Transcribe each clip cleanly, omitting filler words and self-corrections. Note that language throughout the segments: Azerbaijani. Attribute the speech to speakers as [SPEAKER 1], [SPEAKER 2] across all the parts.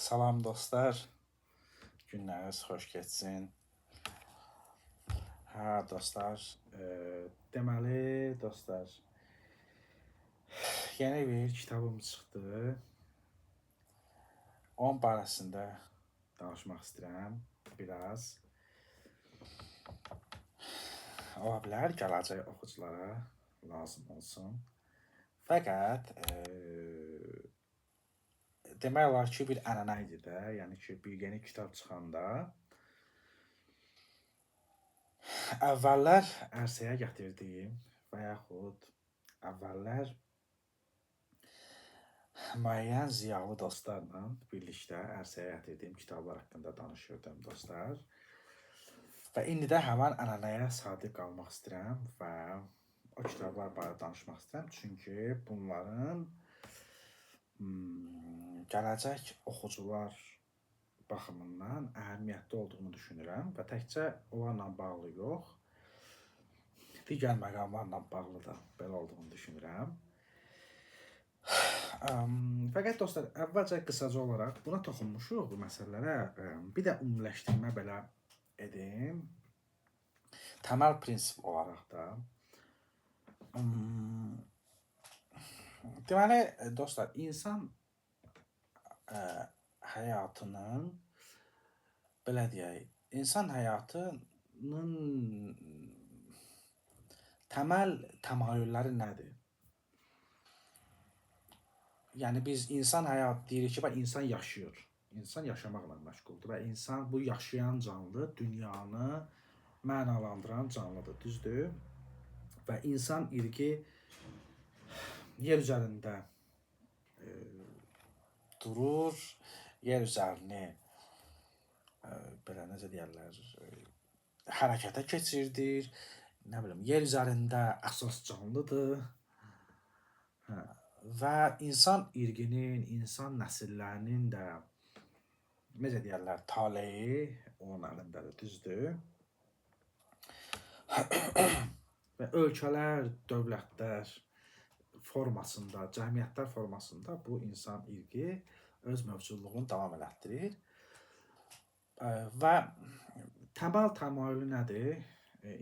[SPEAKER 1] Salam dostlar, günləriniz xoş keçsin. Dostlar, deməli dostlar, yeni bir kitabım çıxdı. Onun barəsində danışmaq istəyirəm biraz. Ola bilər gələcək oxuculara lazım olsun. Fəqət demək olar ki, bir ənənə idi də, yəni ki, bir yeni kitab çıxanda əvvəllər ərsəyə gətirdiyim və yaxud əvvəllər müəyyən ziyalı dostlarla birlikdə ərsəyə gətirdiyim kitablar haqqında danışırdım dostlar. Və indi də həmən ənənəyə sadiq qalmaq istəyirəm və o kitablar barədə danışmaq istəyirəm. Çünki bunların gələcək oxucular baxımından əhəmiyyətli olduğunu düşünürəm və təkcə onlarla bağlı yox, digər məqamlarla bağlı da belə olduğunu düşünürəm. Fəqət dostlar, əvvəlcə qısaca olaraq buna toxunmuşuq bu məsələlərə. Bir də ümumiləşdirmə belə edim. Təməl prinsip olaraq da. Deməli, dostlar, insan həyatının, belə deyək, insan həyatının təməl təmayülləri nədir? Yəni biz insan həyat deyirik ki, insan yaşayır. İnsan yaşamaqla məşğuldur və insan bu yaşayan canlı dünyanı mənalandıran canlıdır, düzdür? Və insan irqi yer üzərində durur, yer üzərini belə necə deyərlər, hərəkətə keçirdir, nə bilim, yer üzərində əsas canlıdır. Və insan irqinin, insan nəsillərinin də necə deyərlər, taleyi onun əlindədir, düzdür? Və ölkələr, dövlətlər formasında, cəmiyyətlər formasında bu insan irqi öz mövcudluğunu davam elətdirir. Və təməl təmayülü nədir?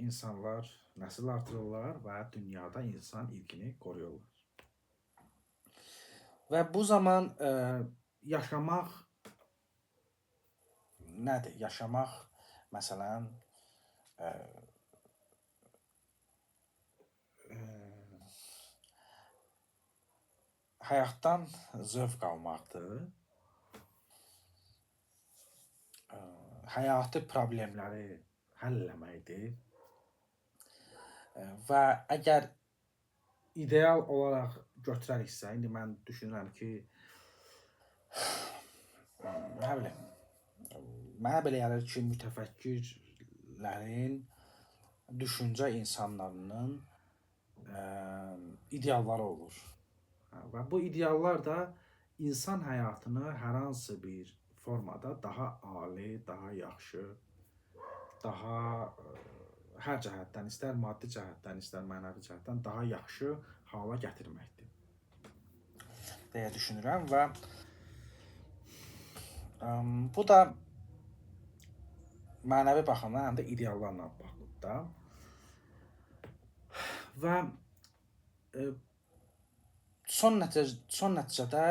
[SPEAKER 1] İnsanlar nəsil artırırlar və dünyada insan irqini qoruyurlar. Və bu zaman yaşamaq nədir? Yaşamaq, məsələn, həyatdan zövq almaqdır. Həyati problemləri həll eləməkdir. Və əgər ideal olaraq götürəriksə, indi mən düşünürəm ki, nə bilim, mənə belə gəlir ki, mütəfəkkirlərin, düşüncə insanlarının idealları olur. Və bu ideallar da insan həyatını hər hansı bir formada daha ali, daha yaxşı, daha hər cəhətdən, istər maddi cəhətdən, istər mənəvi cəhətdən daha yaxşı hala gətirməkdir deyə düşünürəm və bu da mənəvi baxımdan həm də ideallarla bağlıdır da. Və son nəticədə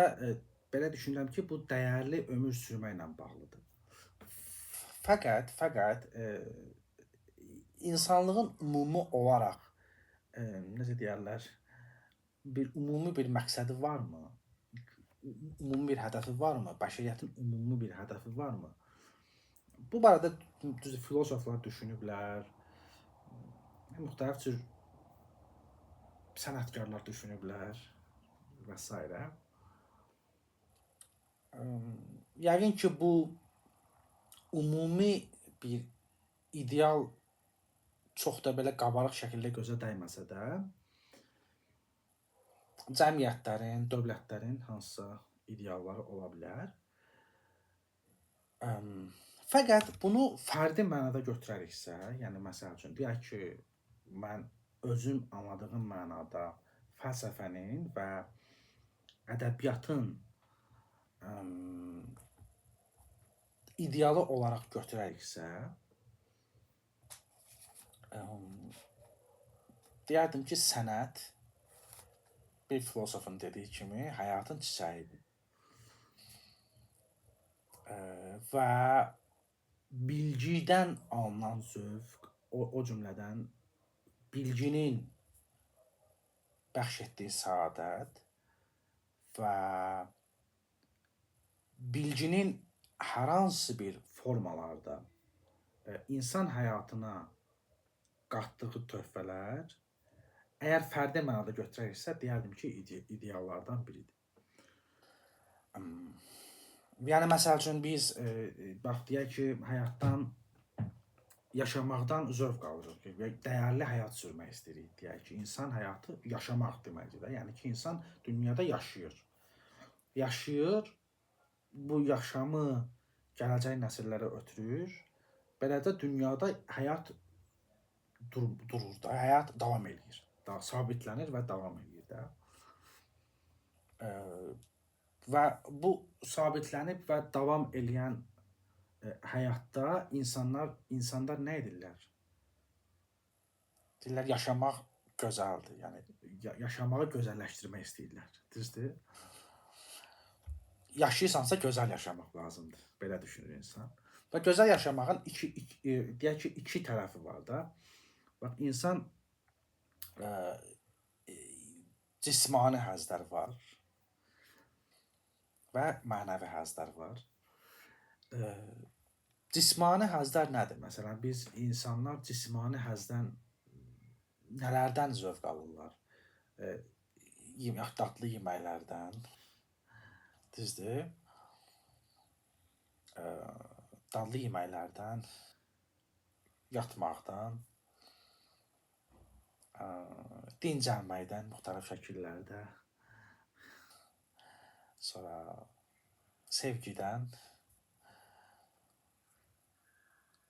[SPEAKER 1] belə düşünürəm ki, bu dəyərli ömür sürməklə bağlıdır. Fəqət insanlığın ümumi olaraq necə deyərlər, ümumi bir məqsədi varmı? Ümumi bir hədəfi varmı? Bəşəriyyətin ümumi bir hədəfi varmı? Bu barədə filosoflar düşünüblər, müxtəlif cür sənətkarlar düşünüblər və s. Yəqin ki, bu ümumi bir ideal çox da belə qabarıq şəkildə gözə dəyməsə də, cəmiyyətlərin, dövlətlərin hansısa idealları ola bilər. Fəqət bunu fərdi mənada götürəriksə, yəni məsəl üçün, deyək ki, mən özüm anladığım mənada fəlsəfənin və ədəbiyyatın idealı olaraq götürəriksə, deyərdim ki, sənət bir filosofun dediyi kimi həyatın çiçəyidir. Və bilgidən alınan zövq, o cümlədən bilginin bəxş etdiyi səadət və bilginin hər hansı bir formalarda insan həyatına qatdığı töhfələr, əgər fərdi mənada götürəriksə, deyərdim ki, ideallardan biridir. Yəni, məsəl üçün, biz, bax, deyək ki, həyatdan, yaşamaqdan zövq alırıq və dəyərli həyat sürmək istəyirik. Deyək ki, insan həyatı yaşamaq deməkdir də. Yəni ki, insan dünyada yaşayır. Yaşayır, bu yaşamı gələcək nəsillərə ötürür. Beləcə dünyada həyat durur da, həyat davam edir. Sabitlənir və davam edir də. Və bu sabitlənib və davam edən həyatda insanlar nə edirlər? Deyirlər, yaşamaq gözəldir. Yəni, yaşamağı gözəlləşdirmək istəyirlər. Düzdür? Yaşayırsansa gözəl yaşamaq lazımdır. Belə düşünür insan. Və gözəl yaşamağın deyək ki, iki tərəfi var da. Bax, insan cismani həzlər var və mənəvi həzlər var. Cismani həzlər nədir? Məsələn, biz insanlar cismani həzdən nələrdən zövq alırlar? Dadlı yeməklərdən, düzdür? Dadlı yeməklərdən, yatmaqdan, dincəlməkdən müxtəlif şəkillərdə, sonra sevgidən.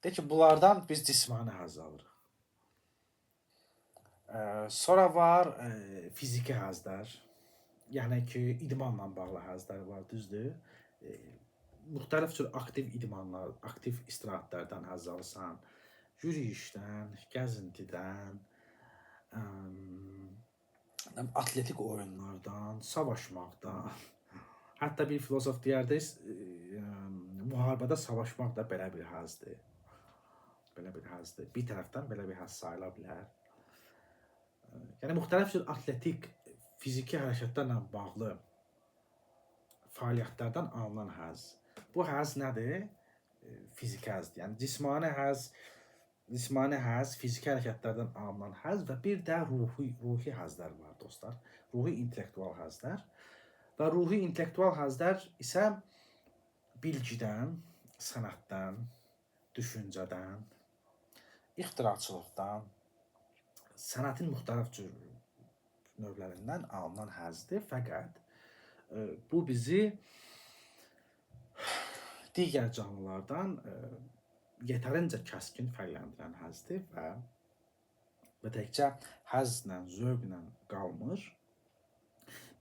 [SPEAKER 1] Deyək ki, bunlardan biz cismani həzz alırıq. Sonra var fiziki həzlər, yəni ki, idmanla bağlı həzlər var, düzdür? Müxtəlif cür aktiv idmanlar, aktiv istirahətlərdən həzz alırsan, yürüyüşdən, gəzintidən, atletik oyunlardan, savaşmaqdan. Hətta bir filosof deyərdi, müharibədə savaşmaq da belə bir həzdir. Belə bir həzdir. Bir tərəfdən belə bir həzz sayıla bilər. Yəni, müxtəlif cür atletik, fiziki hərəkətlərlə bağlı fəaliyyətlərdən alınan həzz. Bu həzz nədir? Fiziki həzdir. Yəni, cismani həzz, fiziki hərəkətlərdən alınan həzz və bir də ruhi həzlər var, dostlar. Ruhi intellektual həzlər. Və ruhi intellektual həzlər isə bilgidən, sənətdən, düşüncədən, ixtiraçılıqdan, sənətin müxtəlif cür növlərindən alınan həzdir. Fəqət bu bizi digər canlılardan yetərincə kəskin fərqləndirən həzdir və təkcə həzzlə, zövqlə qalmır.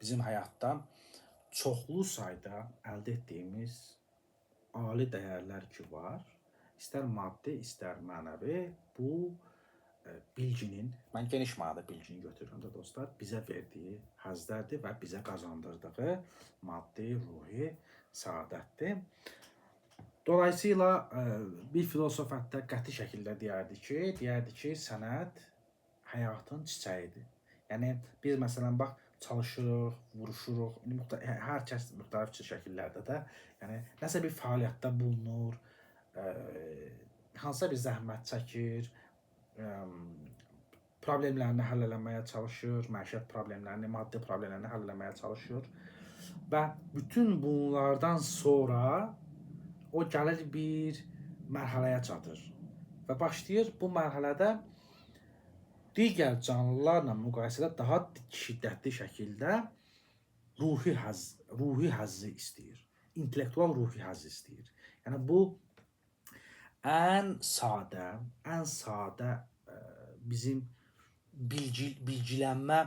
[SPEAKER 1] Bizim həyatda çoxlu sayda əldə etdiyimiz ali dəyərlər ki var, istər maddi, istər mənəvi, bu bilginin, mən geniş mənada bilgini götürürəm də dostlar, bizə verdiyi həzlərdir və bizə qazandırdığı maddi, ruhi səadətdir. Dolayısıyla bir filosof hətta qəti şəkildə deyərdi ki, sənət həyatın çiçəyidir. Yəni, biz məsələn, bax, çalışırıq, vuruşuruq, hər kəs müxtəlif şəkillərdə də, yəni, nəsə bir fəaliyyətdə bulunur, hansısa bir zəhmət çəkir, problemlərini həll eləməyə çalışır, məişət problemlərini, maddi problemlərini həll eləməyə çalışır və bütün bunlardan sonra o gəlir bir mərhələyə çatır və başlayır bu mərhələdə digər canlılarla müqayisədə daha şiddətli şəkildə ruhi həzzi istəyir, intellektual ruhi həzzi istəyir. Yəni, bu ən sadə bizim bilgilənmə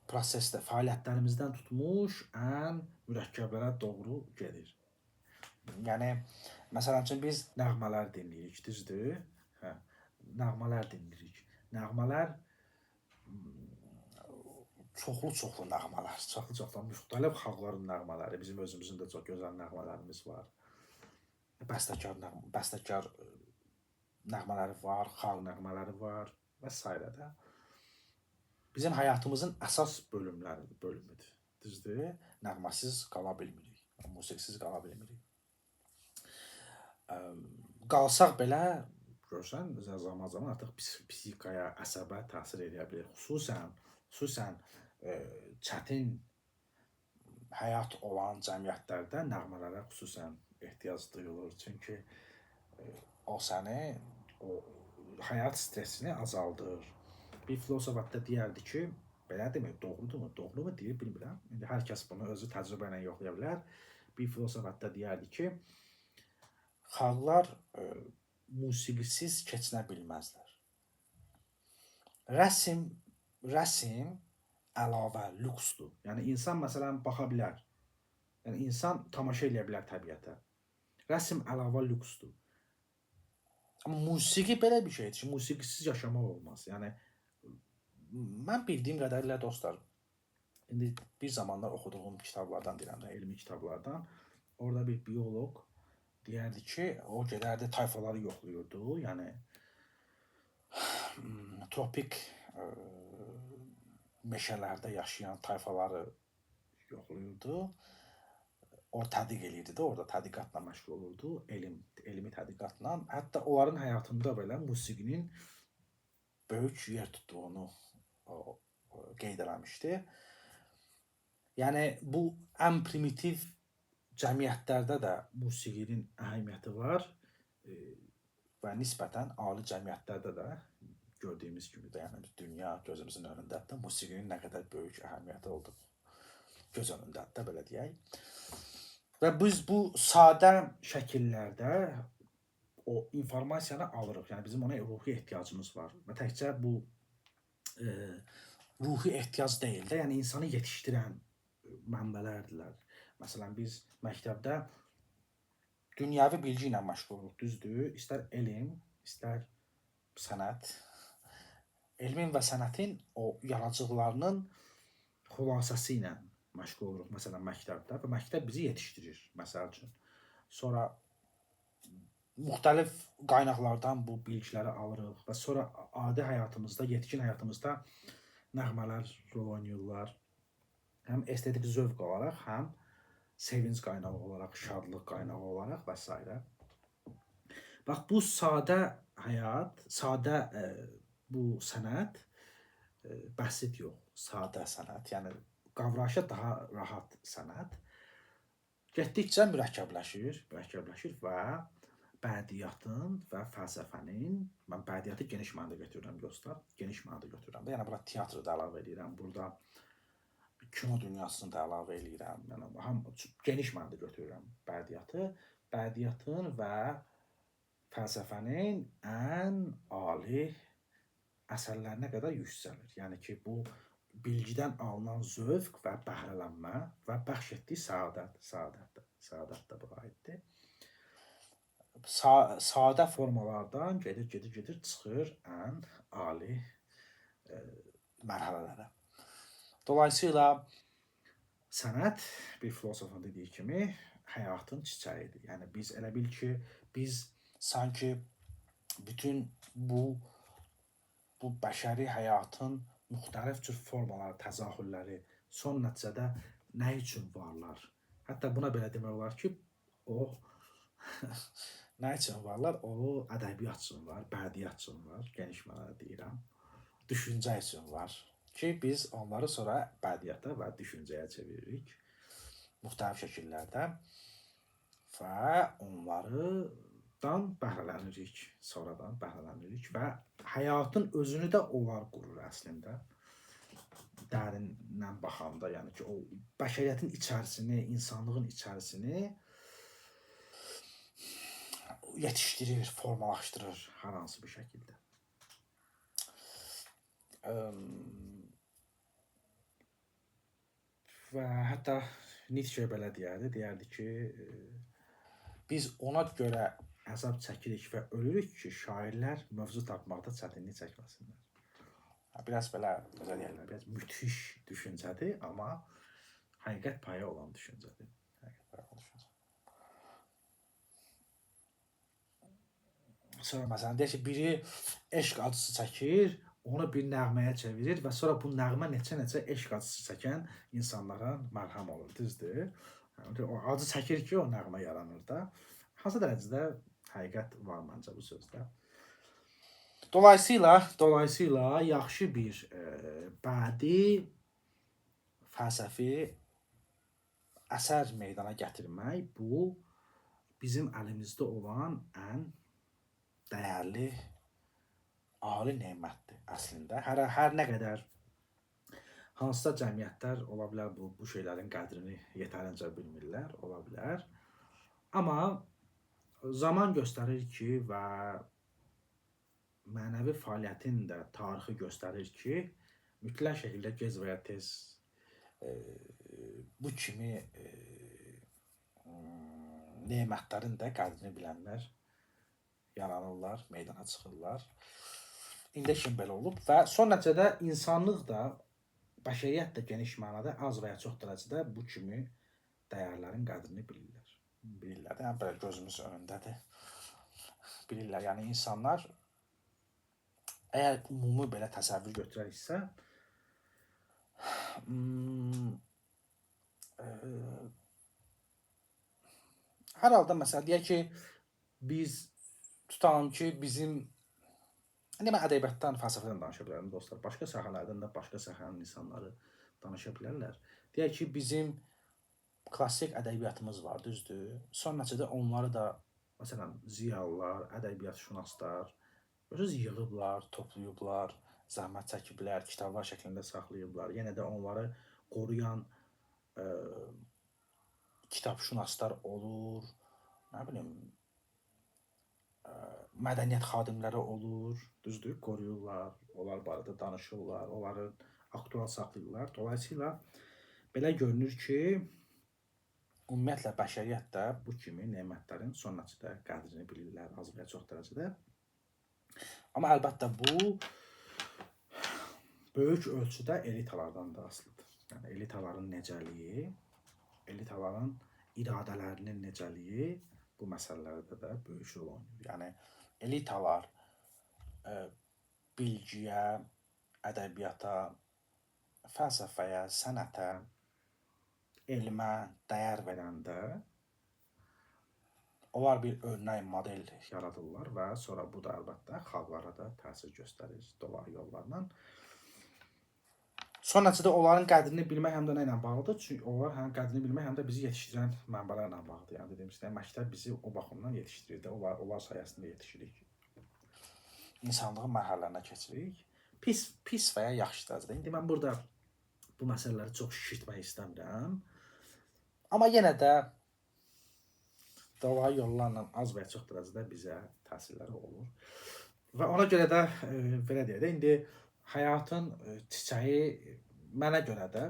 [SPEAKER 1] prosesdə, fəaliyyətlərimizdən tutmuş ən mürəkkəblərə doğru gedir. Yəni, Məsələn üçün biz nəğmələr dinləyirik, düzdür? Hə, nəğmələr dinləyirik. Nəğmələr çoxlu nəğmələr, çoxlu müxtəlif xalqların nəğmələri, bizim özümüzün də çox gözəl nəğmələrimiz var. Bəstəkar nəğmələri var, xalq nəğmələri var və s. də. Bizim həyatımızın əsas bölümüdür. Düzdür? Nəğməsiz qala bilmirik, musiqisiz qala bilmirik. Qalsaq belə, görsən, zaman artıq psixikaya, əsəbə təsir edə bilir. Xüsusən çətin həyat olan cəmiyyətlərdə nəğmələrə xüsusən ehtiyac duyulur. Çünki o səni, o həyat stressini azaldır. Bir filosof hətta deyərdi ki, belə demək doğrudurmu? Doğru mu deyir, bilmirəm. İndi hər kəs bunu özü təcrübə ilə yoxlaya bilər. Bir filosof hətta deyərdi ki, xalqlar musiqisiz keçinə bilməzlər. Rəsm əlavə, lüksdür. Yəni insan məsələn baxa bilər. Yəni insan tamaşa edə bilər təbiətə. Rəsm əlavə lüksdür. Amma musiqi belə bir şeydir ki, musiqisiz yaşamaq olmaz. Yəni mən bildiyim qədərilə dostlar, indi bir zamanlar oxuduğum kitablardan deyirəm də, elmi kitablardan, orada bir bioloq deyərdi ki, o gedərdi tayfaları yoxlayırdı. Yəni tropik meşələrdə yaşayan tayfaları yoxlayırdı. O tədqiq eləyirdi də, orada tədqiqatla məşğul olurdu, elmi tədqiqatla. Hətta onların həyatında belə musiqinin böyük yer tutduğunu qeyd eləmişdi. Yəni bu ən primitiv cəmiyyətlərdə də musiqinin əhəmiyyəti var və nisbətən ali cəmiyyətlərdə də gördüyümüz kimi də, yəni dünya gözümüzün önündədir, musiqinin nə qədər böyük əhəmiyyəti olduğu göz önündədir, belə deyək. Və biz bu sadə şəkillərdə o informasiyanı alırıq. Yəni bizim ona ruhi ehtiyacımız var. Və təkcə bu ruhi ehtiyac deyil də, yəni insanı yetişdirən mənbələrdirlər. Məsələn, biz məktəbdə dünyəvi bilgi ilə məşğul oluruq, düzdür? İstər elm, istər sənət. Elmin və sənətin o yaradıcılıqlarının xülasəsi ilə məşğul oluruq, məsələn, məktəbdə və məktəb bizi yetişdirir, məsəl üçün. Sonra müxtəlif qaynaqlardan bu bilgiləri alırıq və sonra adi həyatımızda, yetkin həyatımızda nəğmələr rol oynayırlar. Həm estetik zövq olaraq, həm sevinc qaynağı olaraq, şadlıq qaynağı olaraq və s. Bax, bu sadə həyat, sadə bu sənət, bəsit yox, sadə sənət, yəni qavrayışa daha rahat sənət getdikcə mürəkkəbləşir və bədiyyatın və fəlsəfənin, mən bədiyyatı geniş mənada götürürəm dostlar, geniş mənada götürürəm. Yəni bura teatrı da əlavə edirəm, burada kino dünyasını da əlavə edirəm. Yəni geniş mənada götürürəm bədiyyatı, bədiyyatın və fəlsəfənin ən ali əsərlərinə qədər yüksəlir. Yəni ki, bu bilgidən alınan zövq və bəhrələnmə və bəxş etdiyi səadət də buna aiddir. Sadə formalardan gedir, çıxır ən ali mərhələlərə. Dolayısıyla sənət bir filosofun dediyi kimi həyatın çiçəyidir. Yəni biz elə bil ki, biz sanki bütün bu bəşəri həyatın müxtəlif cür formaları, təzahürləri son nəticədə nə üçün varlar? Hətta buna belə demək olar ki, o nə üçün varlar? O ədəbiyyat üçün var, bədiyyat üçün var, geniş mənada deyirəm. Düşüncə üçün var ki, biz onları sonra bədiyyata və düşüncəyə çeviririk müxtəlif şəkillərdə və onlardan bəhrələnirik, sonradan bəhrələnirik və həyatın özünü də onlar qurur əslində. Dərindən baxanda, yəni ki, o bəşəriyyətin içərisini, insanlığın içərisini yetişdirir, formalaşdırır hər hansı bir şəkildə. Və hətta Nietzsche belə deyərdi ki, Biz ona görə əzab çəkirik və ölürük ki, şairlər mövzu tapmaqda çətinlik çəkməsinlər. Biraz belə, necə deyirlər, biraz müthiş düşüncədir, amma həqiqət payı olan düşüncədir. Sonra məsələn deyək ki, biri eşq acısı çəkir, onu bir nəğməyə çevirir və sonra bu nəğmə neçə eşq acısı çəkən insanlara məlhəm olur, düzdür? O acı çəkir ki, o nəğmə yaranır da. Hansı dərəcədə həqiqət var məncə bu sözdə. Dolayısıyla yaxşı bir bədii fəlsəfi əsər meydana gətirmək bu bizim əlimizdə olan ən dəyərli ali nemətdir əslində. Hər nə qədər hansısa cəmiyyətlər ola bilər bu şeylərin qədrini yetərincə bilmirlər, ola bilər. Amma zaman göstərir ki və mənəvi fəaliyyətin də tarixi göstərir ki, mütləq şəkildə gec və ya tez bu kimi nemətlərin də qədrini bilənlər yaranırlar, meydana çıxırlar. İndi kimi belə olub və son nəticədə insanlıq da, bəşəriyyət də geniş mənada az və ya çox dərəcədə bu kimi dəyərlərin qədrini bilirlər. Bilirlər də, yəni belə gözümüz önündədir. Bilirlər, yəni insanlar əgər ümumi belə təsəvvür götürəriksə, hər halda məsələn deyək ki, biz tutalım ki, bizim ədəbiyyatdan, fəlsəfədən danışa bilərəm dostlar. Başqa sahələrdən də başqa sahənin insanları danışa bilərlər. Deyək ki, bizim klassik ədəbiyyatımız var, düzdür? Son nəticədə onları da məsələn ziyalılar, ədəbiyyatşünaslar yığıblar, toplayıblar, zəhmət çəkiblər, kitablar şəklində saxlayıblar. Yenə də onları qoruyan kitabşünaslar olur, nə bilim, mədəniyyət xadimləri olur, düzdür, qoruyurlar, onlar barədə danışırlar, onları aktual saxlayırlar. Dolayısıyla belə görünür ki, ümumiyyətlə bəşəriyyət də bu kimi nemətlərin son nəticədə qədrini bilirlər, az və ya çox dərəcədə. Amma əlbəttə bu böyük ölçüdə elitalardan da asılıdır. Yəni elitaların necəliyi, elitaların iradələrinin necəliyi bu məsələlərdə də böyük rol oynayır. Yəni elitalar bilgiyə, ədəbiyyata, fəlsəfəyə, sənətə, elmə dəyər verəndə onlar bir örnək model yaradırlar və sonra bu da əlbəttə xalqlara da təsir göstərir dolayı yollarla. Son nəticədə onların qədrini bilmək həm də nə ilə bağlıdır? Çünki onlar həm qədrini bilmək, həm də bizi yetişdirən mənbələrlə bağlıdır. Yəni dediyim kimi, məktəb bizi o baxımdan yetişdirir də, onlar sayəsində yetişirik. İnsanlığın mərhələlərinə keçirik. Pis və ya yaxşı dərəcədə. İndi mən burada bu məsələləri çox şişirtmək istəmirəm. Amma yenə də dolayı yollarla az və ya çox dərəcədə bizə təsirləri olur. Və ona görə də belə deyək də, indi həyatın çiçəyi mənə görə də,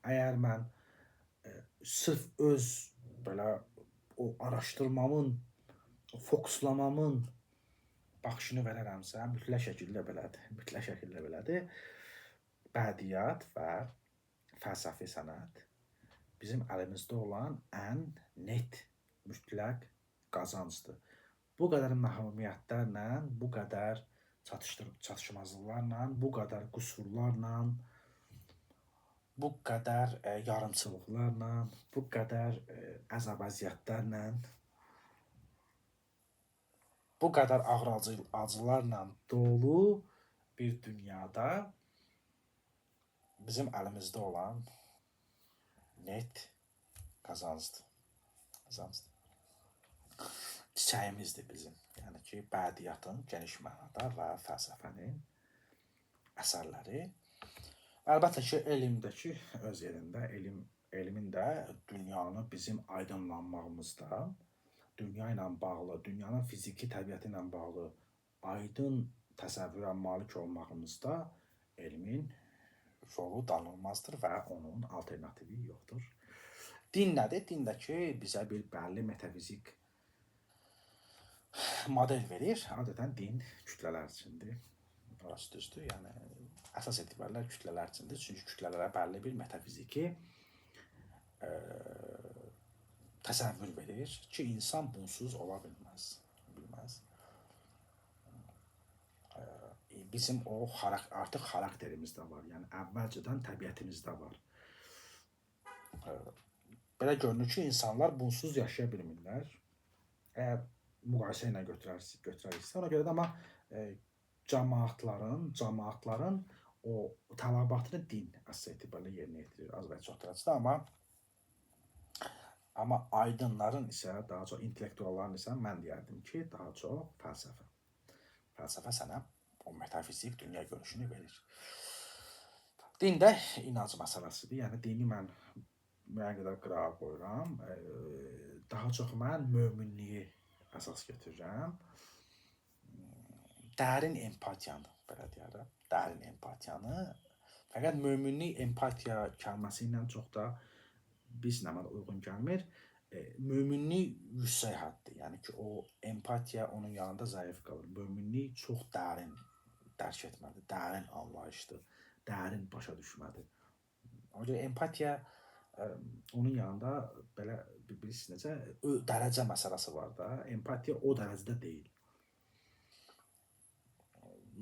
[SPEAKER 1] əgər mən sırf öz belə o araşdırmamın, fokuslamamın baxışını verərəmsə, mütləq şəkildə belədir. Bədiyyat və fəlsəfi sənət bizim əlimizdə olan ən net, mütləq qazancdır. Bu qədər məhrumiyyətlərlə, bu qədər çatışmazlıqlarla, bu qədər qüsurlarla, bu qədər yarımçılıqlarla, bu qədər əzab-əziyyətlərlə, bu qədər ağır acılarla dolu bir dünyada bizim əlimizdə olan net qazancdır. Çiçəyimizdir bizim. Yəni ki, bədiyyatın geniş mənada və fəlsəfənin əsərləri. Əlbəttə ki, elm də ki, öz yerində, elmin də dünyanı bizim aydınlanmağımızda, dünya ilə bağlı, dünyanın fiziki təbiəti ilə bağlı aydın təsəvvürə malik olmağımızda elmin rolu danılmazdır və onun alternativi yoxdur. Din nədir? Din də ki, bizə bir bəlli metafizik model verir. Adətən din kütlələr üçündür. Orası düzdür. Yəni əsas etibarla kütlələr üçündür. Çünki kütlələrə bəlli bir metafiziki təsəvvür verir ki, insan bunsuz ola bilməz. Bizim o artıq xarakterimizdə var. Yəni əvvəlcədən təbiətimizdə var. Belə görünür ki, insanlar bunsuz yaşaya bilmirlər. Əgər müqayisə ilə götürəriksə, ona görə də amma cəmaatların o tələbatını din əsas etibarla yerinə yetirir az və çox dərəcədə, amma aydınların isə, daha çox intellektualların isə mən deyərdim ki, daha çox fəlsəfə. Fəlsəfə sənə o metafizik dünya görüşünü verir. Din də inanc məsələsidir. Yəni dini mən müəyyən qədər qırağa qoyuram. Daha çox mən möminliyi əsas götürürəm. Dərin empatiyanı, belə deyərəm. Dərin empatiyanı. Fəqət möminlik empatiya kəlməsi ilə çox da bizlə mənə uyğun gəlmir. Möminlik yüksək həddir. Yəni ki, o empatiya onun yanında zəif qalır. Möminlik çox dərin dərk etməlidir, dərin anlayışdır, dərin başa düşməlidir. Ona görə empatiya onun yanında belə bilirsiniz necə dərəcə məsələsi var da. Empatiya o dərəcədə deyil.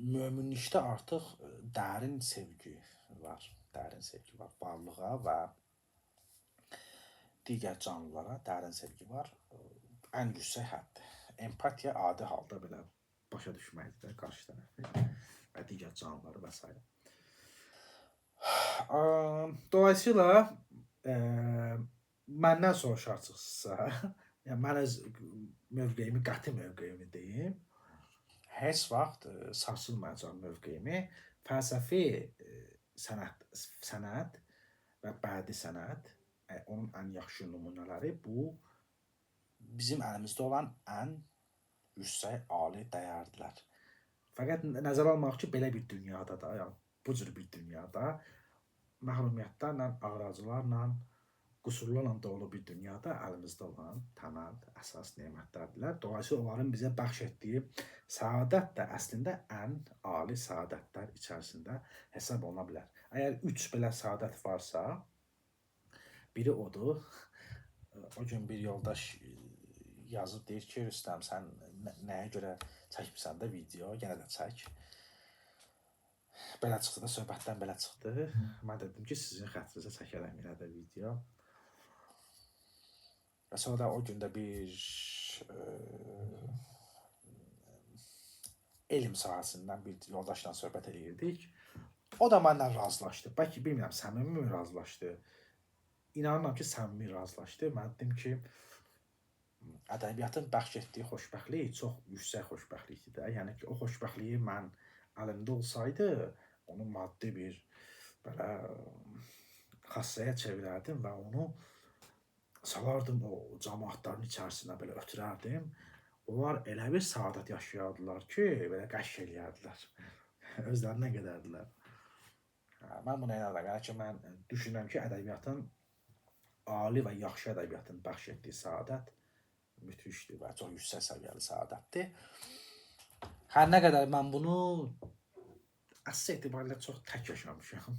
[SPEAKER 1] Möminlikdə artıq dərin sevgi var. Dərin sevgi var. Varlığa və digər canlılara dərin sevgi var. Ən yüksək həddir. Empatiya adi halda belə başa düşməkdir qarşı tərəfi və digər canlıları və s. Dolayısıyla məndən soruşarsınızsa, yəni mən öz mövqeyimi, qəti mövqeyimi deyim, heç vaxt sarsılmayacaq mövqeyimi fəlsəfi sənət və bədii sənət, onun ən yaxşı nümunələri bu bizim əlimizdə olan ən yüksək ali dəyərdirlər. Fəqət nəzərə almaq ki, belə bir dünyada da, yəni bu cür bir dünyada məhrumiyyətlərlə, ağracılarla, qüsurlarla dolu bir dünyada əlimizdə olan təməl, əsas nemətlərdirlər. Dolayısıyla onların bizə bəxş etdiyi səadət də əslində ən ali səadətlər içərisində hesab oluna bilər. Əgər 3 belə səadət varsa, biri odur, o gün bir yoldaş yazıb deyir ki, Rüstəm, sən nəyə görə çəkmirsən də video, yenə də çək. Belə çıxdı da, söhbətdən belə çıxdı. Mən dedim ki, sizin xətrinizə çəkərəm yenə də video. Və sonra da o gün də bir elm sahəsindən bir yoldaşla söhbət edirdik. O da məndən razılaşdı. Bəlkə bilmirəm, səmimi mi razılaşdı? İnanıram ki, səmimi razılaşdı. Mən dedim ki, ədəbiyyatın bəxş etdiyi xoşbəxtlik çox yüksək xoşbəxtlikdir. Yəni ki, o xoşbəxtliyi mən əlimdə olsaydı, onu maddi bir belə xassəyə çevirərdim və onu salardım o cəmaatların içərisinə, belə ötürərdim. Onlar elə bir saadət yaşayardılar ki, belə qəşş eləyərdilər. Özlərinə gedərdilər. Mən buna inanıram. Yəni ki, mən düşünürəm ki, ədəbiyyatın, ali və yaxşı ədəbiyyatın bəxş etdiyi saadət müthişdir və çox yüksək səviyyəli səadətdir. Hər nə qədər mən bunu əsas etibarilə çox tək yaşamışam.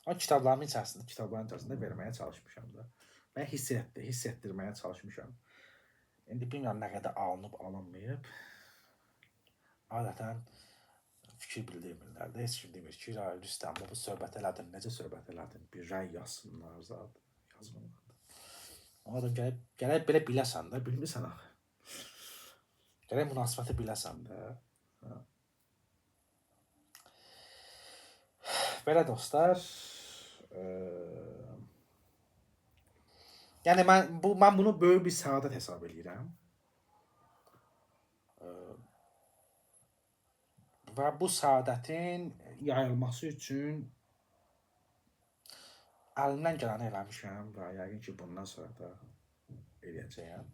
[SPEAKER 1] O kitabların içərisində verməyə çalışmışam da. Və hiss etdirməyə çalışmışam. İndi bilmirəm nə qədər alınıb, alınmayıb. Adətən fikir bildirmirlər də. Heç kim demir ki, Rüstəm, bu söhbət elədin, necə söhbət elədin? Bir rəy yazsınlar, yazmırlar. Ona da gərək belə biləsən də, bilmirsən axı. Gərək münasibəti biləsən də. Belə dostlar, yəni mən bunu böyük bir səadət hesab edirəm. Və bu səadətin yayılması üçün əlimdən gələni eləmişəm və yəqin ki, bundan sonra da eləyəcəyəm.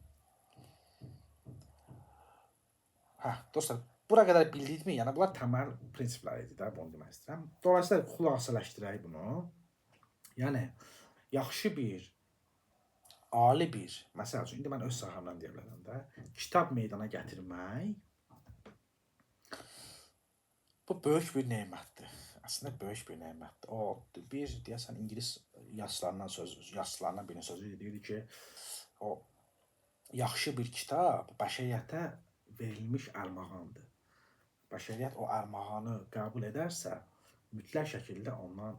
[SPEAKER 1] Dostlar, bura qədər bildiyimi, yəni bunlar təməl prinsiplər idi də, bunu demək istəyirəm. Dolayısıyla xülasələşdirək bunu. Yəni, yaxşı bir ali bir, məsəl üçün, indi mən öz sahəmdən deyə bilərəm də, kitab meydana gətirmək, bu böyük bir nemətdir. Əslində böyük bir nemətdir. O bir deyəsən ingilis yaşlılarından birinin sözü deyirdi ki, o yaxşı bir kitab bəşəriyyətə verilmiş ərmağandır. Bəşəriyyət o ərmağanı qəbul edərsə, mütləq şəkildə ondan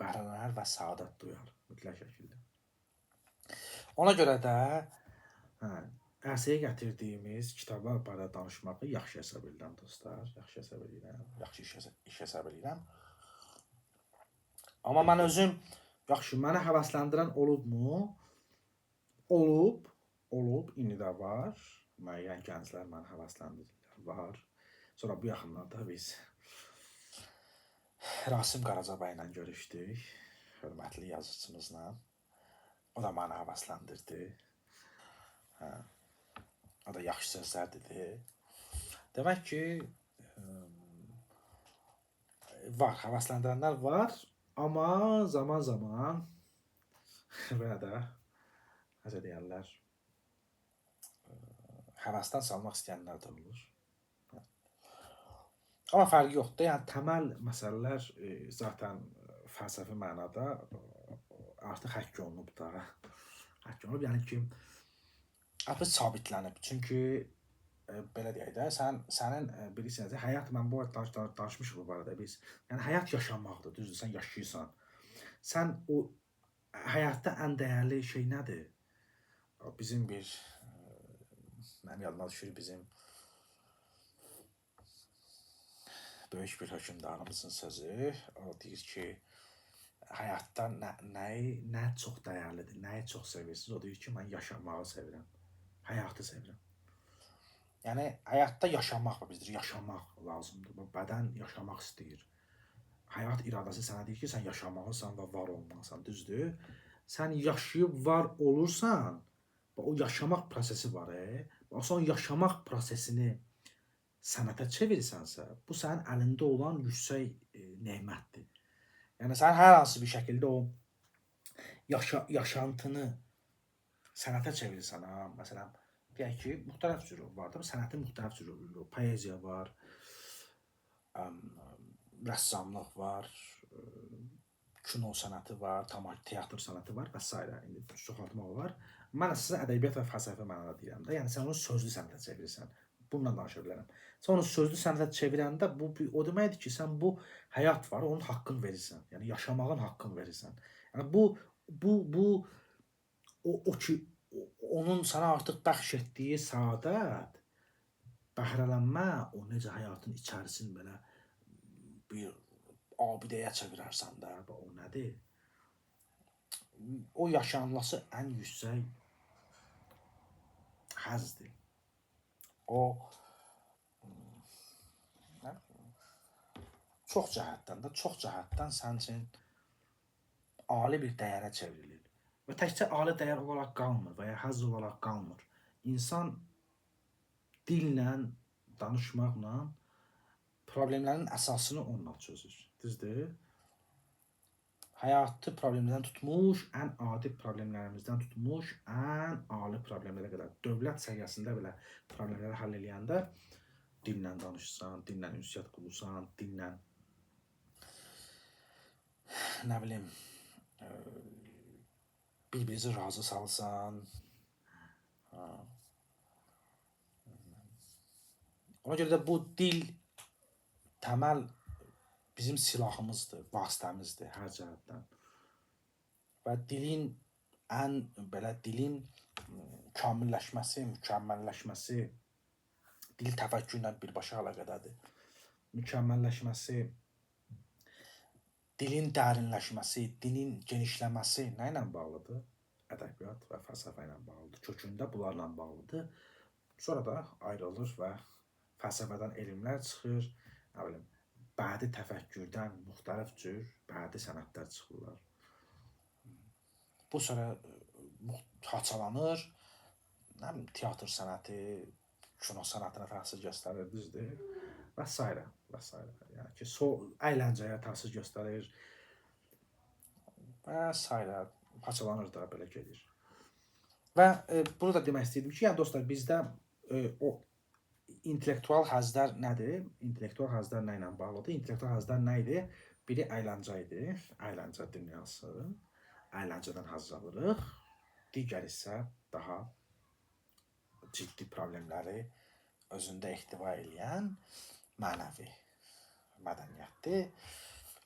[SPEAKER 1] bəhrələnər və səadət duyar. Mütləq şəkildə. Ona görə də ərsəyə gətirdiyimiz kitablar barədə danışmağı yaxşı hesab edirəm dostlar. Yaxşı hesab edirəm. Yaxşı iş hesab edirəm. Amma mən özüm yaxşı, məni həvəsləndirən olubmu? Olub, indi də var. Müəyyən gənclər məni həvəsləndirirlər, var. Sonra bu yaxınlarda biz Rasim Qaracabay ilə görüşdük, hörmətli yazıçımızla. O da məni həvəsləndirdi. O da yaxşı sözlər dedi. Demək ki, var, həvəsləndirənlər var, amma zaman belə də, necə deyərlər, həvəsdən salmaq istəyənlər də olur. Amma fərqi yoxdur. Yəni təməl məsələlər zaten fəlsəfi mənada artıq həkk olunub da. Həkk olunub, yəni ki, artıq sabitlənib. Çünki belə deyək də, sənin bilirsiniz, həyat, mən bu danışmışıq bu barədə biz. Yəni həyat yaşanmaqdır, düzdür, sən yaşayırsan. Sən o həyatda ən dəyərli şey nədir? Bizim bir, mənim yadıma düşür, bizim böyük bir hökümdarımızın sözü. O deyir ki, həyatda nə çox dəyərlidir, nəyi çox sevirsiniz? O deyir ki, mən yaşamağı sevirəm, həyatı sevirəm. Yəni həyatda yaşamaq var, bizdir, yaşamaq lazımdır. Bu bədən yaşamaq istəyir. Həyat iradəsi sənə deyir ki, sən yaşamalısan və var olmalısan, düzdür? Sən yaşayıb var olursan, o yaşamaq prosesi var. O son yaşamaq prosesini sənətə çevirirsənsə, bu sənin əlində olan yüksək nemətdir. Yəni sən hər hansı bir şəkildə o yaşantını sənətə çevirirsən, məsələn, deyək ki, müxtəlif cür var da, sənətin müxtəlif cür olur. Poeziya var, rəssamlıq var, kino sənəti var, teatr sənəti var və s. İndi çoxaltmaq var. Mən sizə ədəbiyyat və fəlsəfi mənada deyirəm də, yəni sən onu sözlü sənətə çevirirsən. Bununla danışa bilərəm. Sən onu sözlü sənətə çevirəndə bu o deməkdir ki, sən bu həyat var, onun haqqını verirsən. Yəni yaşamağın haqqını verirsən. Yəni o ki, onun sənə artıq bəxş etdiyi səadət, bəhrələnmə, o necə həyatın içərisini belə bir abidəyə çevirərsən də, o nədir? O yaşanması ən yüksək həzdir. O çox cəhətdən sənin üçün ali bir dəyərə çevrilir. Və təkcə ali dəyər olaraq qalmır və ya həzz olaraq qalmır. İnsan dillə, danışmaqla problemlərin əsasını onunla çözür. Düzdür? Həyatı problemlərdən tutmuş, ən adi problemlərimizdən tutmuş, ən ali problemlərə qədər, dövlət səviyyəsində belə problemləri həll eləyəndə dinlə danışsan, dinlə ünsiyyət qurursan, dinlə nə bilim bir-birinizi razı salsan. Ona görə də bu dil təməl bizim silahımızdır, vasitəmizdir hər cəhətdən. Və dilin kamilləşməsi, mükəmməlləşməsi dil təfəkkürlə birbaşa əlaqədədir. Mükəmməlləşməsi, dilin dərinləşməsi, dilin genişləməsi nə ilə bağlıdır? Ədəbiyyat və fəlsəfə ilə bağlıdır. Kökündə bunlarla bağlıdır. Sonra da ayrılır və fəlsəfədən elmlər çıxır, nə bilim, bədi təfəkkürdən müxtəlif cür bədi sənətlər çıxırlar. Bu sonra haçalanır, nə bilim, teatr sənəti, kino sənətinə təsir göstərir, düzdür? Və s. və s. Yəni ki, əyləncəyə təsir göstərir və s. Haçalanır da, belə gedir. Və bunu da demək istəyirdim ki, yəni dostlar, bizdə o intellektual həzlər nədir? İntellektual həzlər nə ilə bağlıdır? İntellektual həzlər nə idi? Biri əyləncə idi, əyləncə dünyası, əyləncədən həzz alırıq. Digər isə daha ciddi problemləri özündə ehtiva edən mənəvi mədəniyyətdir.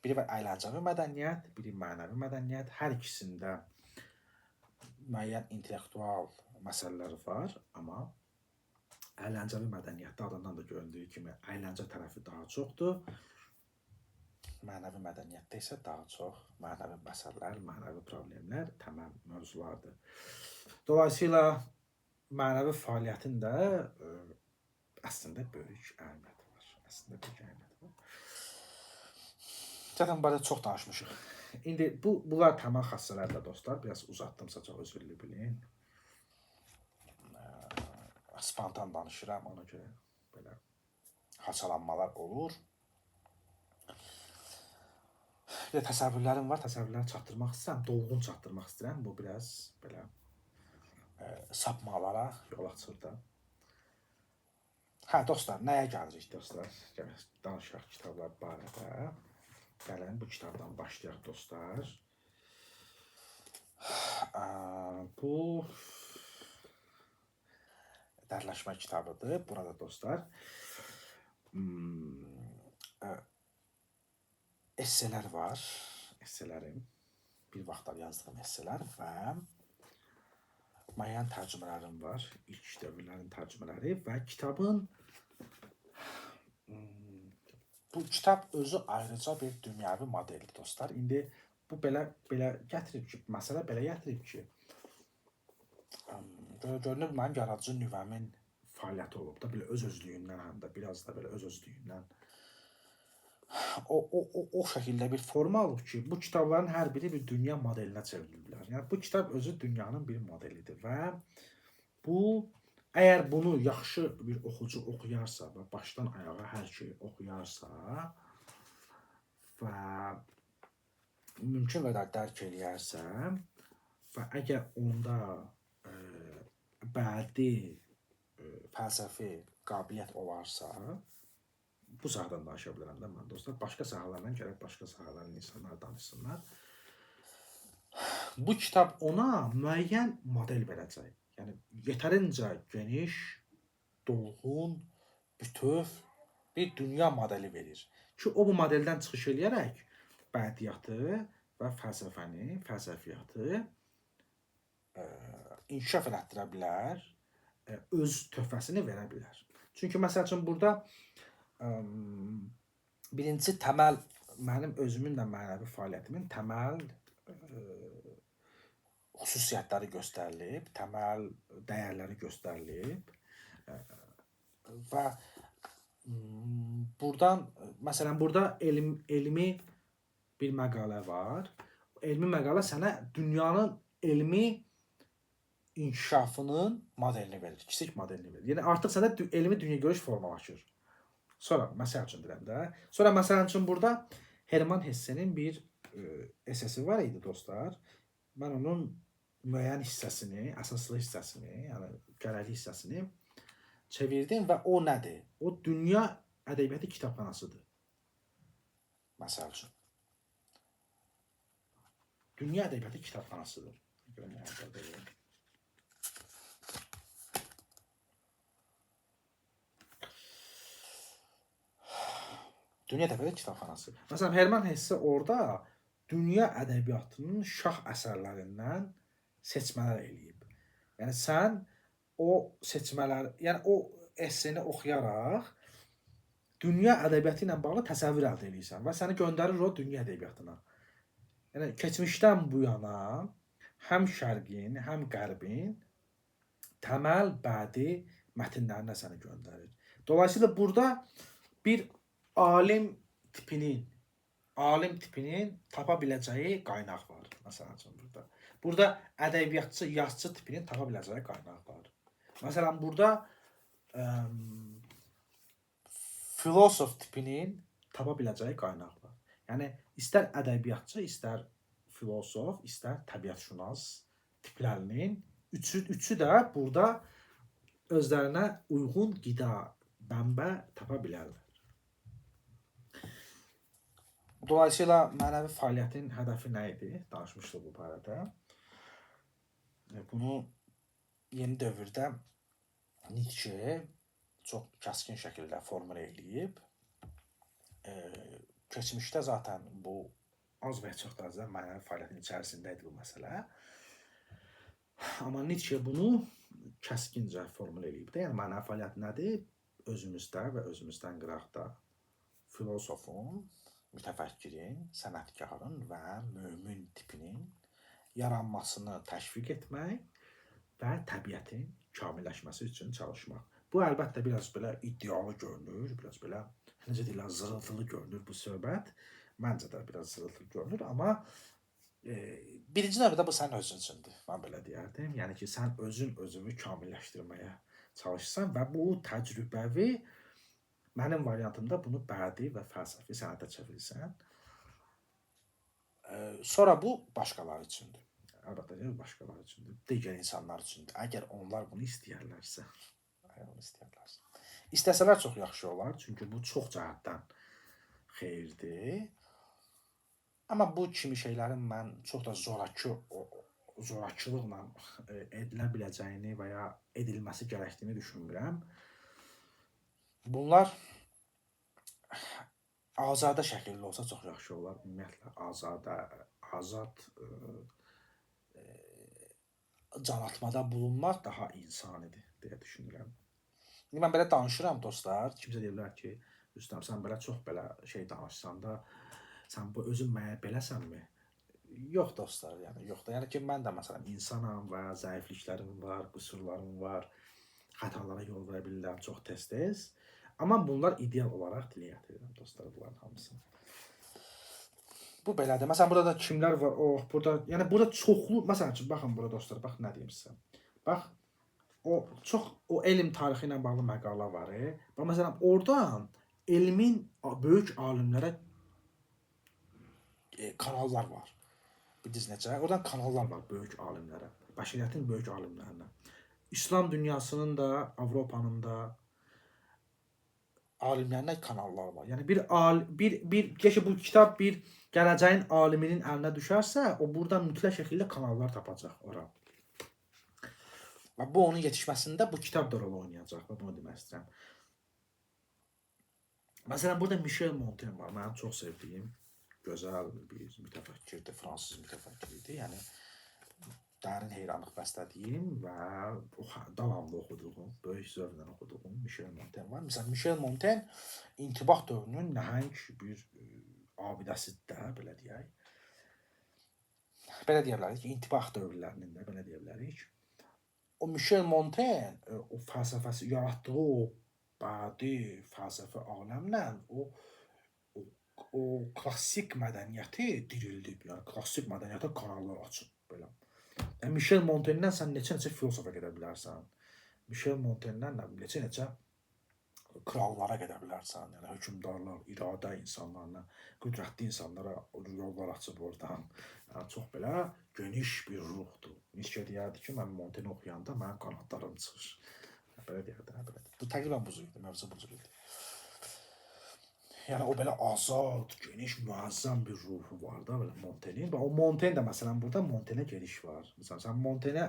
[SPEAKER 1] Biri var əyləncəvi mədəniyyət, biri mənəvi mədəniyyət. Hər ikisində müəyyən intellektual məsələlər var, amma əyləncəvi mədəniyyətdə adından da göründüyü kimi əyləncə tərəfi daha çoxdur. Mənəvi mədəniyyətdə isə daha çox mənəvi məsələlər, mənəvi problemlər, təməl mövzulardır. Dolayısıyla mənəvi fəaliyyətin də əslində böyük əhəmiyyəti var. Zaten barədə çox danışmışıq. İndi bunlar təməl xassələrdir dostlar. Biraz uzatdımsa çox özür diləyin. Spontan danışıram, ona görə belə haçalanmalar olur. Bir də təsəvvürlərim var, təsəvvürləri çatdırmaq istəyirəm, dolğun çatdırmaq istəyirəm. Bu biraz belə sapmalara yol açır da. Hə dostlar, nəyə gəlirik dostlar? Danışaq kitablar barədə. Gəlin bu kitabdan başlayaq dostlar. Bu dərləşmə kitabıdır. Burada dostlar esselər var. Esselerim, bir vaxtlar yazdığım esselər və müəyyən tərcümələrim var. İlk dövrlərin tərcümələri və kitabın bu kitab özü ayrıca bir dünyəvi modeldir dostlar. İndi bu belə gətirib ki, məsələ belə gətirib ki, görünür mənim yaradıcı nüvəmin fəaliyyəti olub da, belə öz-özlüyündən, həm də biraz da belə öz-özlüyündən o şəkildə bir forma alıb ki, bu kitabların hər biri bir dünya modelinə çevriliblər. Yəni bu kitab özü dünyanın bir modelidir və bu əgər bunu yaxşı bir oxucu oxuyarsa və başdan ayağa hər şeyi oxuyarsa və mümkün qədər dərk eləyərsə və əgər onda bədii fəlsəfi qabiliyyət olarsa, bu sahədən danışa bilərəm də mən dostlar. Başqa sahələrdən gərək başqa sahələrin insanlar danışsınlar. Bu kitab ona müəyyən model verəcək. Yəni yetərincə geniş, dolğun, bütöv bir dünya modeli verir ki, o bu modeldən çıxış eləyərək bədiyyatı və fəlsəfəni, fəlsəfiyyatı inkişaf elətdirə bilər, öz töhfəsini verə bilər. Çünki məsəl üçün burada birinci təməl, mənim özümün də mənəvi fəaliyyətimin təməl xüsusiyyətləri göstərilib, təməl dəyərləri göstərilib və buradan, məsələn, burada elmi bir məqalə var. Elmi məqalə sənə dünyanın elmi inkişafının modelini verir, kiçik modelini verir. Yəni artıq sənə elmi dünyagörüş formalaşır. Sonra, məsəl üçün deyirəm də, sonra məsəl üçün burada Herman Hessenin bir esesi var idi dostlar. Mən onun müəyyən hissəsini, əsaslı hissəsini, yəni gərəkli hissəsini çevirdim və o nədir? O dünya ədəbiyyatı kitabxanasıdır. Məsəl üçün. Dünya ədəbiyyatı kitabxanasıdır. Dünya ədəbiyyatı kitabxanası. Məsələn, Herman Hesse orada dünya ədəbiyyatının şah əsərlərindən seçmələr eləyib. Yəni sən o seçmələr, yəni o esseni oxuyaraq dünya ədəbiyyatı ilə bağlı təsəvvür əldə edirsən və səni göndərir o dünya ədəbiyyatına. Yəni keçmişdən bu yana həm şərqin, həm qərbin təməl bədii mətnlərinə səni göndərir. Dolayısıyla burada bir alim tipinin tapa biləcəyi qaynaq var. Məsələn üçün burada. Burada ədəbiyyatçı, yazıcı tipinin tapa biləcəyi qaynaq var. Məsələn burada filosof tipinin tapa biləcəyi qaynaq var. Yəni istər ədəbiyyatçı, istər filosof, istər təbiətşünas tiplərinin üçü də burada özlərinə uyğun qida, mənbə tapa bilərlər. Dolayısıyla mənəvi fəaliyyətin hədəfi nə idi? Danışmışdıq bu barədə. Bunu yeni dövrdə Nietzsche çox kəskin şəkildə formulə eləyib. Keçmişdə zaten bu az və çox da azı mənəvi fəaliyyətin içərisində idi bu məsələ. Amma Nietzsche bunu kəskincə formulə eləyib də. Yəni mənəvi fəaliyyət nədir? Özümüzdə və özümüzdən qıraqda filosofun, mütəfəkkirin, sənətkarın və mömin tipinin yaranmasını təşviq etmək və təbiətin kamilləşməsi üçün çalışmaq. Bu əlbəttə biraz belə iddialı görünür, biraz belə necə deyirlər, zırıltılı görünür bu söhbət. Məncə də biraz zırıltılı görünür, amma birinci növbədə bu sənin özün üçündür. Mən belə deyərdim. Yəni ki, sən özünü kamilləşdirməyə çalışsan və bu təcrübəvi, mənim variantımda bunu bədii və fəlsəfi sənətə çevirsən. Sonra bu başqaları üçündür. Əlbəttə ki, başqaları üçündür. Digər insanlar üçündür. Əgər onlar bunu istəyərlərsə. İstəsələr çox yaxşı olar. Çünki bu çox cəhətdən xeyirdir. Amma bu kimi şeylərin mən çox da zorakılıqla edilə biləcəyini və ya edilməsi gərəkdiyini düşünmürəm. Bunlar azadə şəkildə olsa çox yaxşı olar. Ümumiyyətlə, azad can atmada bulunmaq daha insanidir deyə düşünürəm. Mən belə danışıram dostlar. Kimsə deyə bilər ki, Rüstəm, sən belə çox belə şey danışsan da, sən bu özün mənə beləsənmi? Yox dostlar, yəni yox da. Yəni ki, mən də məsələn insanam və zəifliklərim var, qüsurlarım var, xətalara yol verə bilirəm çox tez-tez. Amma bunlar ideal olaraq dilə gətirirəm dostlar, bunların hamısını. Bu belədir. Məsələn, burada da kimlər var? Burada, yəni burada çoxlu, məsələn üçün, baxın burada dostlar, bax nə deyim sizə. Bax, o elm tarixi ilə bağlı məqalə var. Bax, məsələn, oradan elmin böyük alimlərə kanallar var. Bildiniz necə? Oradan kanallar var böyük alimlərə, bəşəriyyətin böyük alimlərinə. İslam dünyasının da, Avropanın da alimlərinə kanallar var. Yəni bir bu kitab bir gələcəyin aliminin əlinə düşərsə, o buradan mütləq şəkildə kanallar tapacaq ora. Və bu onun yetişməsində bu kitab da rol oynayacaq və bunu demək istəyirəm. Məsələn, burada Michel Montaigne var. Mənim çox sevdiyim, gözəl bir mütəfəkkirdir, fransız mütəfəkkiridir. Yəni dərin heyranlıq bəslədiyim və davamlı oxuduğum, böyük zövqlə oxuduğum Michel Montaigne var. Məsələn, Michel Montaigne intibah dövrünün nəhəng bir abidəsidir də, belə deyək. Belə deyə bilərik ki, intibah dövrlərinin də belə deyə bilərik. O Michel Montaigne o fəlsəfəsi yaratdığı o bədii fəlsəfi aləmlə o klassik mədəniyyəti dirildib. Yəni klassik mədəniyyətə kanallar açıb belə. Yəni Michel Montaigne'dən sən neçə filosofa gedə bilərsən. Michel Montaigne'dən neçə krallara gedə bilərsən. Yəni hökmdarlar, iradə insanlarına, qüdrətli insanlara yollar açıb oradan. Yəni çox belə geniş bir ruhdur. Nietzsche deyərdi ki, mən Montaigne oxuyanda mənim qanadlarım çıxır. Belə deyərdi. Bu təqribən bu cür idi, mövzu bu cür idi. Yəni o belə azad, geniş, müəzzəm bir ruhu var da belə Montaigne. O Montaigne də məsələn burada Montaigne geniş var. Məsələn sən Montaigne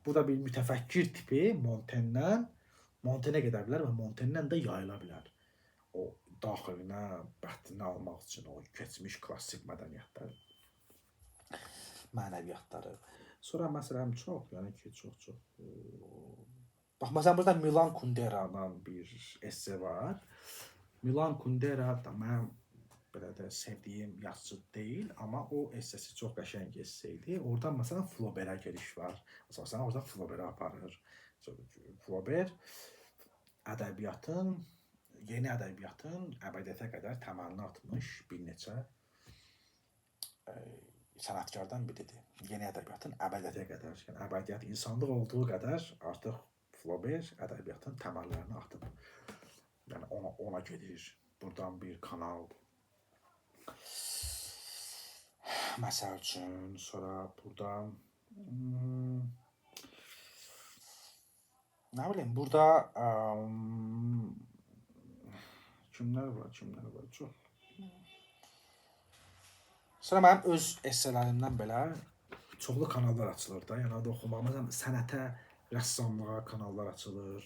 [SPEAKER 1] burada bir mütəfəkkir tipi Montaigne gedə bilər və Montaigne də yayıla bilər. O daxilinə, bətninə almaq üçün o keçmiş klassik mədəniyyətləri, mənəviyyatları. Sonra məsələn çox, yəni ki, çox. Bax məsələn burada Milan Kundera'dan bir esse var. Milan Kundera da mənim belə də sevdiyim yazıcı deyil, amma o essesi çox qəşəng esse idi. Oradan məsələn Flaubert'a giriş var. Məsələn oradan Flaubert'a aparır. Flaubert yeni ədəbiyyatın əbədiyyətə qədər təməlini atmış bir neçə sənətkardan biridir. Yeni ədəbiyyatın əbədiyyətə qədər, yəni əbədiyyat insanlıq olduğu qədər artıq Flaubert ədəbiyyatın təməllərini atıb. Yəni ona gedir. Buradan bir kanal. Məsəl üçün, sonra buradan Nə bilim, burada kimlər var? Çox. Sonra mənim öz essələrimdən belə çoxlu kanallar açılır da. Yəni orada oxumaq, məsələn, sənətə, rəssamlığa kanallar açılır.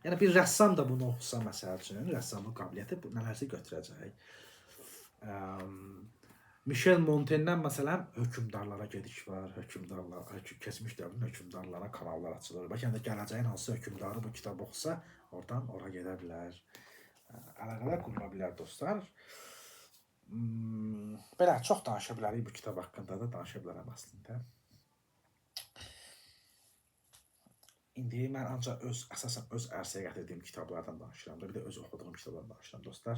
[SPEAKER 1] Yəni bir rəssam da bunu oxusa məsəl üçün, rəssamlıq qabiliyyəti nələrsə götürəcək. Michel Montaigne'dən məsələn hökmdarlara gediş var, keçmiş dövrün hökmdarlara kanallar açılır. Bəlkə də gələcəyin hansı hökmdarı bu kitabı oxusa, oradan ora gedə bilər. Əlaqələr qurula bilər dostlar. Belə çox danışa bilərik bu kitab haqqında da, danışa bilərəm əslində. İndi mən ancaq əsasən öz ərsəyə gətirdiyim kitablardan danışıram da, bir də öz oxuduğum kitablardan danışıram dostlar.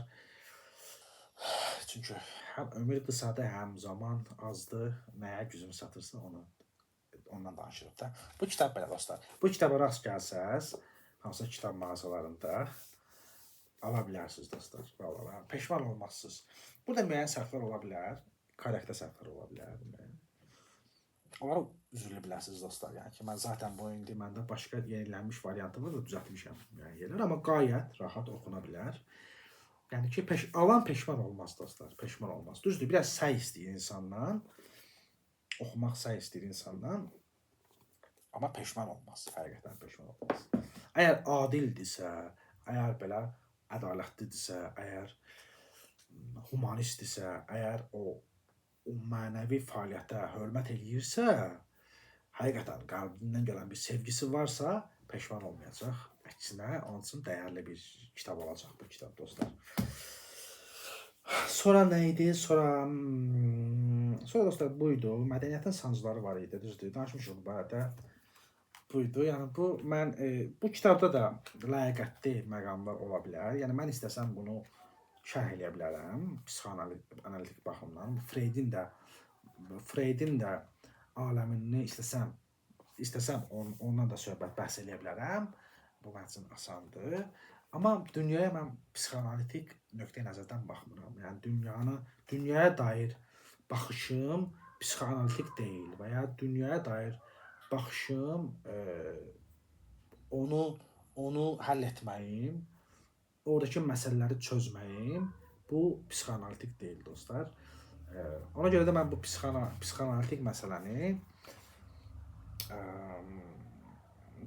[SPEAKER 1] Çünki həm ömür qısadır, həm zaman azdır. Nəyə gücüm çatırsa ondan danışırıq da. Bu kitab belə dostlar. Bu kitaba rast gəlsəz, hansısa kitab mağazalarında ala bilərsiniz dostlar. Vallahi peşman olmazsınız. Burada müəyyən səhvlər ola bilər, korrektə səhvlər ola bilər. Onlara üzülə bilərsiniz dostlar. Yəni ki, mən zaten bu indi məndə başqa yenilənmiş variantı var da düzəltmişəm müəyyən yerlər, amma qayət rahat oxuna bilər. Yəni ki, alan peşman olmaz dostlar, peşman olmaz. Düzdür, biraz səy istəyir insandan, oxumaq səy istəyir insandan, amma peşman olmaz, həqiqətən peşman olmaz. Əgər adildirsə, əgər belə ədalətlidirsə, əgər humanistdirsə, əgər o mənəvi fəaliyyətə hörmət eləyirsə, həqiqətən qəlbindən gələn bir sevgisi varsa, peşman olmayacaq. Əksinə, onun üçün dəyərli bir kitab olacaq bu kitab dostlar. Sonra nə idi? Sonra dostlar buydu. Mədəniyyətin sancıları var idi, düzdür. Danışmışıq bu barədə. Buydu. Yəni bu kitabda da layiqətli məqamlar ola bilər. Yəni mən istəsəm bunu şərh eləyə bilərəm psixoanalitik baxımdan. Freudin də aləmini istəsəm ondan da söhbət bəhs eləyə bilərəm. Bu mənim üçün asandır. Amma dünyaya mən psixoanalitik nöqteyi nəzərdən baxmıram. Yəni dünyaya dair baxışım psixoanalitik deyil və ya dünyaya dair baxışım onu həll etməyim, oradakı məsələləri çözməyim bu psixoanalitik deyil dostlar. Ona görə də mən bu psixoanalitik məsələni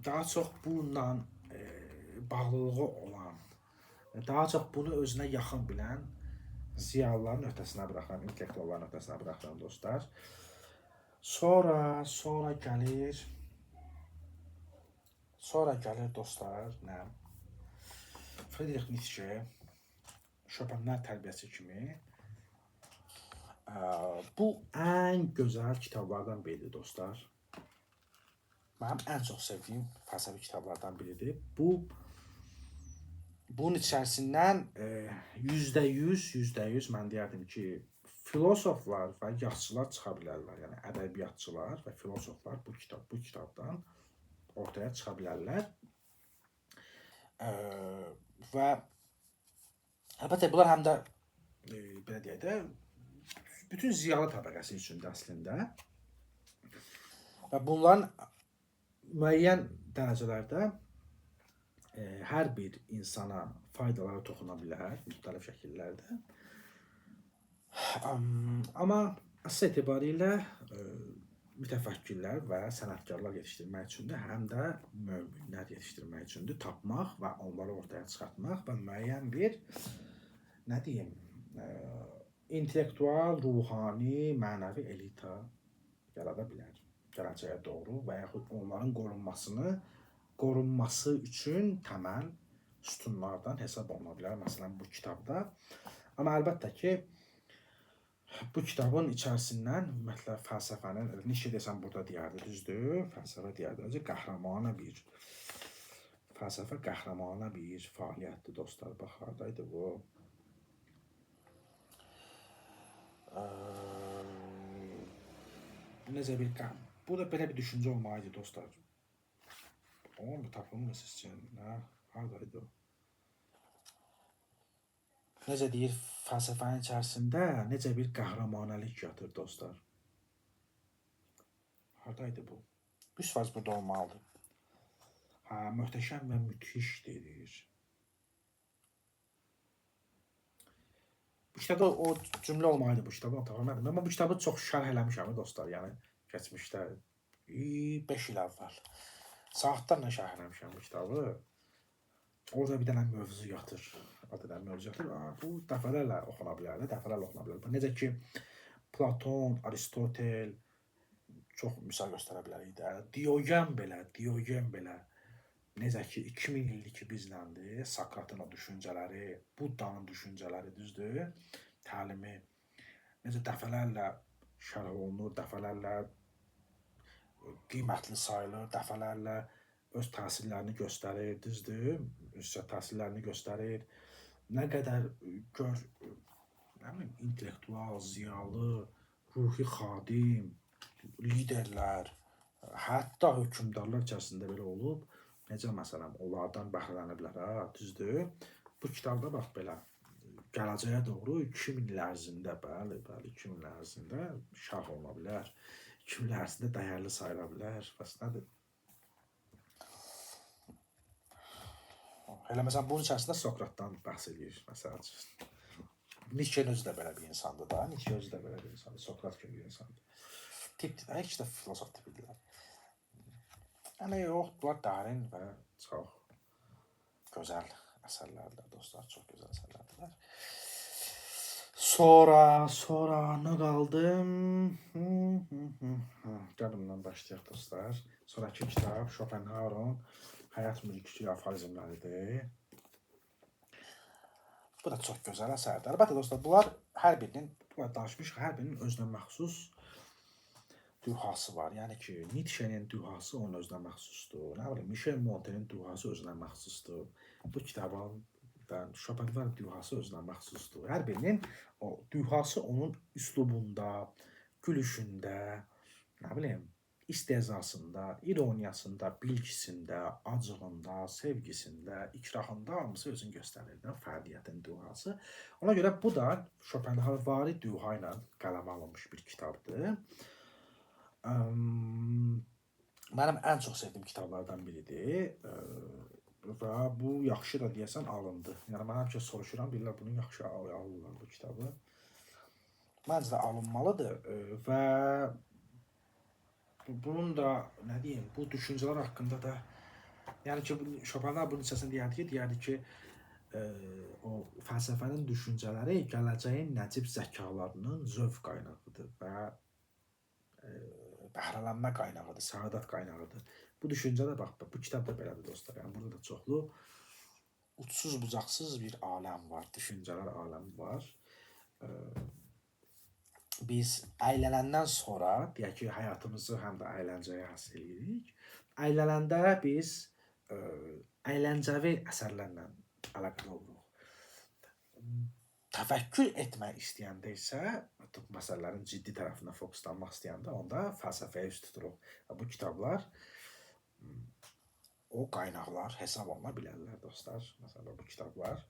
[SPEAKER 1] daha çox bununla bağlılığı olan, daha çox bunu özünə yaxın bilən ziyalıların öhdəsinə buraxıram, intellektualların öhdəsinə buraxıram dostlar. Sonra gəlir dostlar, nə? Friedrich Nietzsche, Chopinlər tərbiyəsi kimi bu ən gözəl kitablardan biridir dostlar. Mənim ən çox sevdiyim fəlsəfi kitablardan biridir. Bunun içərisindən %100 mən deyərdim ki, filosoflar və yazıçılar çıxa bilərlər. Yəni ədəbiyyatçılar və filosoflar bu kitabdan ortaya çıxa bilərlər. Və əlbəttə bunlar həm də belə deyək də bütün ziyalı təbəqəsi üçündür əslində. Və bunların müəyyən dərəcələrdə hər bir insana faydaları toxuna bilər, müxtəlif şəkillərdə. Amma əsas etibarilə mütəfəkkirlər və sənətkarlar yetişdirmək üçündür, həm də möminlər yetişdirmək üçündür, tapmaq və onları ortaya çıxartmaq və müəyyən bir, nə deyim, intellektual, ruhani, mənəvi elita yarada bilər gələcəyə doğru və yaxud onların qorunması üçün təməl sütunlardan hesab oluna bilər, məsələn bu kitabda. Amma əlbəttə ki, bu kitabın içərisindən ümumiyyətlə fəlsəfənin, Nietzsche desəm burada deyərdi, düzdür? Fəlsəfə deyərdi, qəhrəmanə bir fəaliyyətdir dostlar. Bax, haradaydı bu? Necə bir qəm? Bu da belə bir düşüncə olmalıydı dostlar. Onu mu tapılmır sizcə? Haradaydı o? Necə deyir, fəlsəfənin içərisində necə bir qəhrəmanəlik yatır dostlar. Haradaydı bu? 100% burada olmalıdır. Möhtəşəm və müthişdir. Bu kitabda o cümlə olmalıydı bu kitabı tamamladım. Amma bu kitabı çox şərh eləmişəm dostlar. Yəni keçmişdə 5 il əvvəl saatlarla şərh eləmişəm bu kitabı. Orada bir dənə mövzu yatır. Adədən mövzu yatır. Bu dəfələrlə oxuna bilər, dəfələrlə oxuna bilər. Necə ki Platon, Aristotel çox misal göstərə bilərik də. Diogen belə necə ki 2000 ildir ki bizləndir. Sokratın o düşüncələri, Buddanın düşüncələri düzdür. Təlimi necə dəfələrlə şərh olunur, dəfələrlə qiymətli sayılır, dəfələrlə öz təsirlərini göstərir, düzdür? Öz təsirlərini göstərir. Nə qədər intellektual, ziyalı, ruhi xadim, liderlər, hətta hökmdarlar içərisində belə olub. Necə məsələn, onlardan bəhrələniblər, düzdür? Bu kitabda bax belə gələcəyə doğru 2000 il ərzində, bəli, 2000 il ərzində şərh oluna bilər. 2000 il ərzində dəyərli sayıla bilər. Bəs nədir? Elə məsələn, bunun içərisində Sokratdan bəhs edir, məsələn. Nietzsche özü də belə bir insandır da. Nietzsche özü də belə bir insandır. Sokrat kimi bir insandır. Tipdir, hər ikisi də filosof tipidirlər. Yəni yoxdurlar dərin və çox gözəl əsərlərdir dostlar, çox gözəl əsərlərdirlər. Sonra nə qaldı? Gəlin başlayaq dostlar. Sonraki kitab Schopenhauer'un Həyat Mülkü aforizmləridir. Bu da çox gözəl əsərdir. Əlbəttə dostlar, bunlar hər birinin, danışmışıq, hər birinin özünə məxsus dühası var. Yəni ki, Nietzsche'nin dühası onun özünə məxsusdur. Nə bilim, Michel Monte'nin dühası özünə məxsusdur. Bu kitabın Schopenhauer dühası özünə məxsusdur. Hər birinin o dühası onun üslubunda, gülüşündə, nə bilim, istehzasında, ironiyasında, bilgisində, acığında, sevgisində, ikrahında hamısı özünü göstərir. Fərdiyyətin dühası. Ona görə bu da Schopenhauer düha ilə qələmə alınmış bir kitabdır. Mənim ən çox sevdiyim kitablardan biridir və bu yaxşı da deyəsən alındı. Yəni mən həmişə soruşuram, bilirlər bunu yaxşı alırlar bu kitabı. Məncə də alınmalıdır və bunun da nə deyim, bu düşüncələr haqqında da yəni ki Schopenhauer bunun içərisində deyərdi ki o fəlsəfənin düşüncələri gələcəyin nəcib zəkalarının zövq qaynağıdır və bəhrələnmə qaynağıdır, səadət qaynağıdır. Bu düşüncə də bax, bu kitabda belədir dostlar. Yəni burada da çoxlu uçsuz bucaqsız bir aləm var, düşüncələr aləmi var. Biz əylənəndən sonra, deyək ki, həyatımızı həm də əyləncəyə həsr edirik. Əylənəndə biz əyləncəvi əsərlərlə əlaqəli oluruq. Təfəkkür etmək istəyəndə isə, məsələlərin ciddi tərəfinə fokuslanmaq istəyəndə, onda fəlsəfəyə üst tuturuq. Bu kitablar, o qaynaqlar hesab oluna bilərlər dostlar. Məsələn, bu kitablar.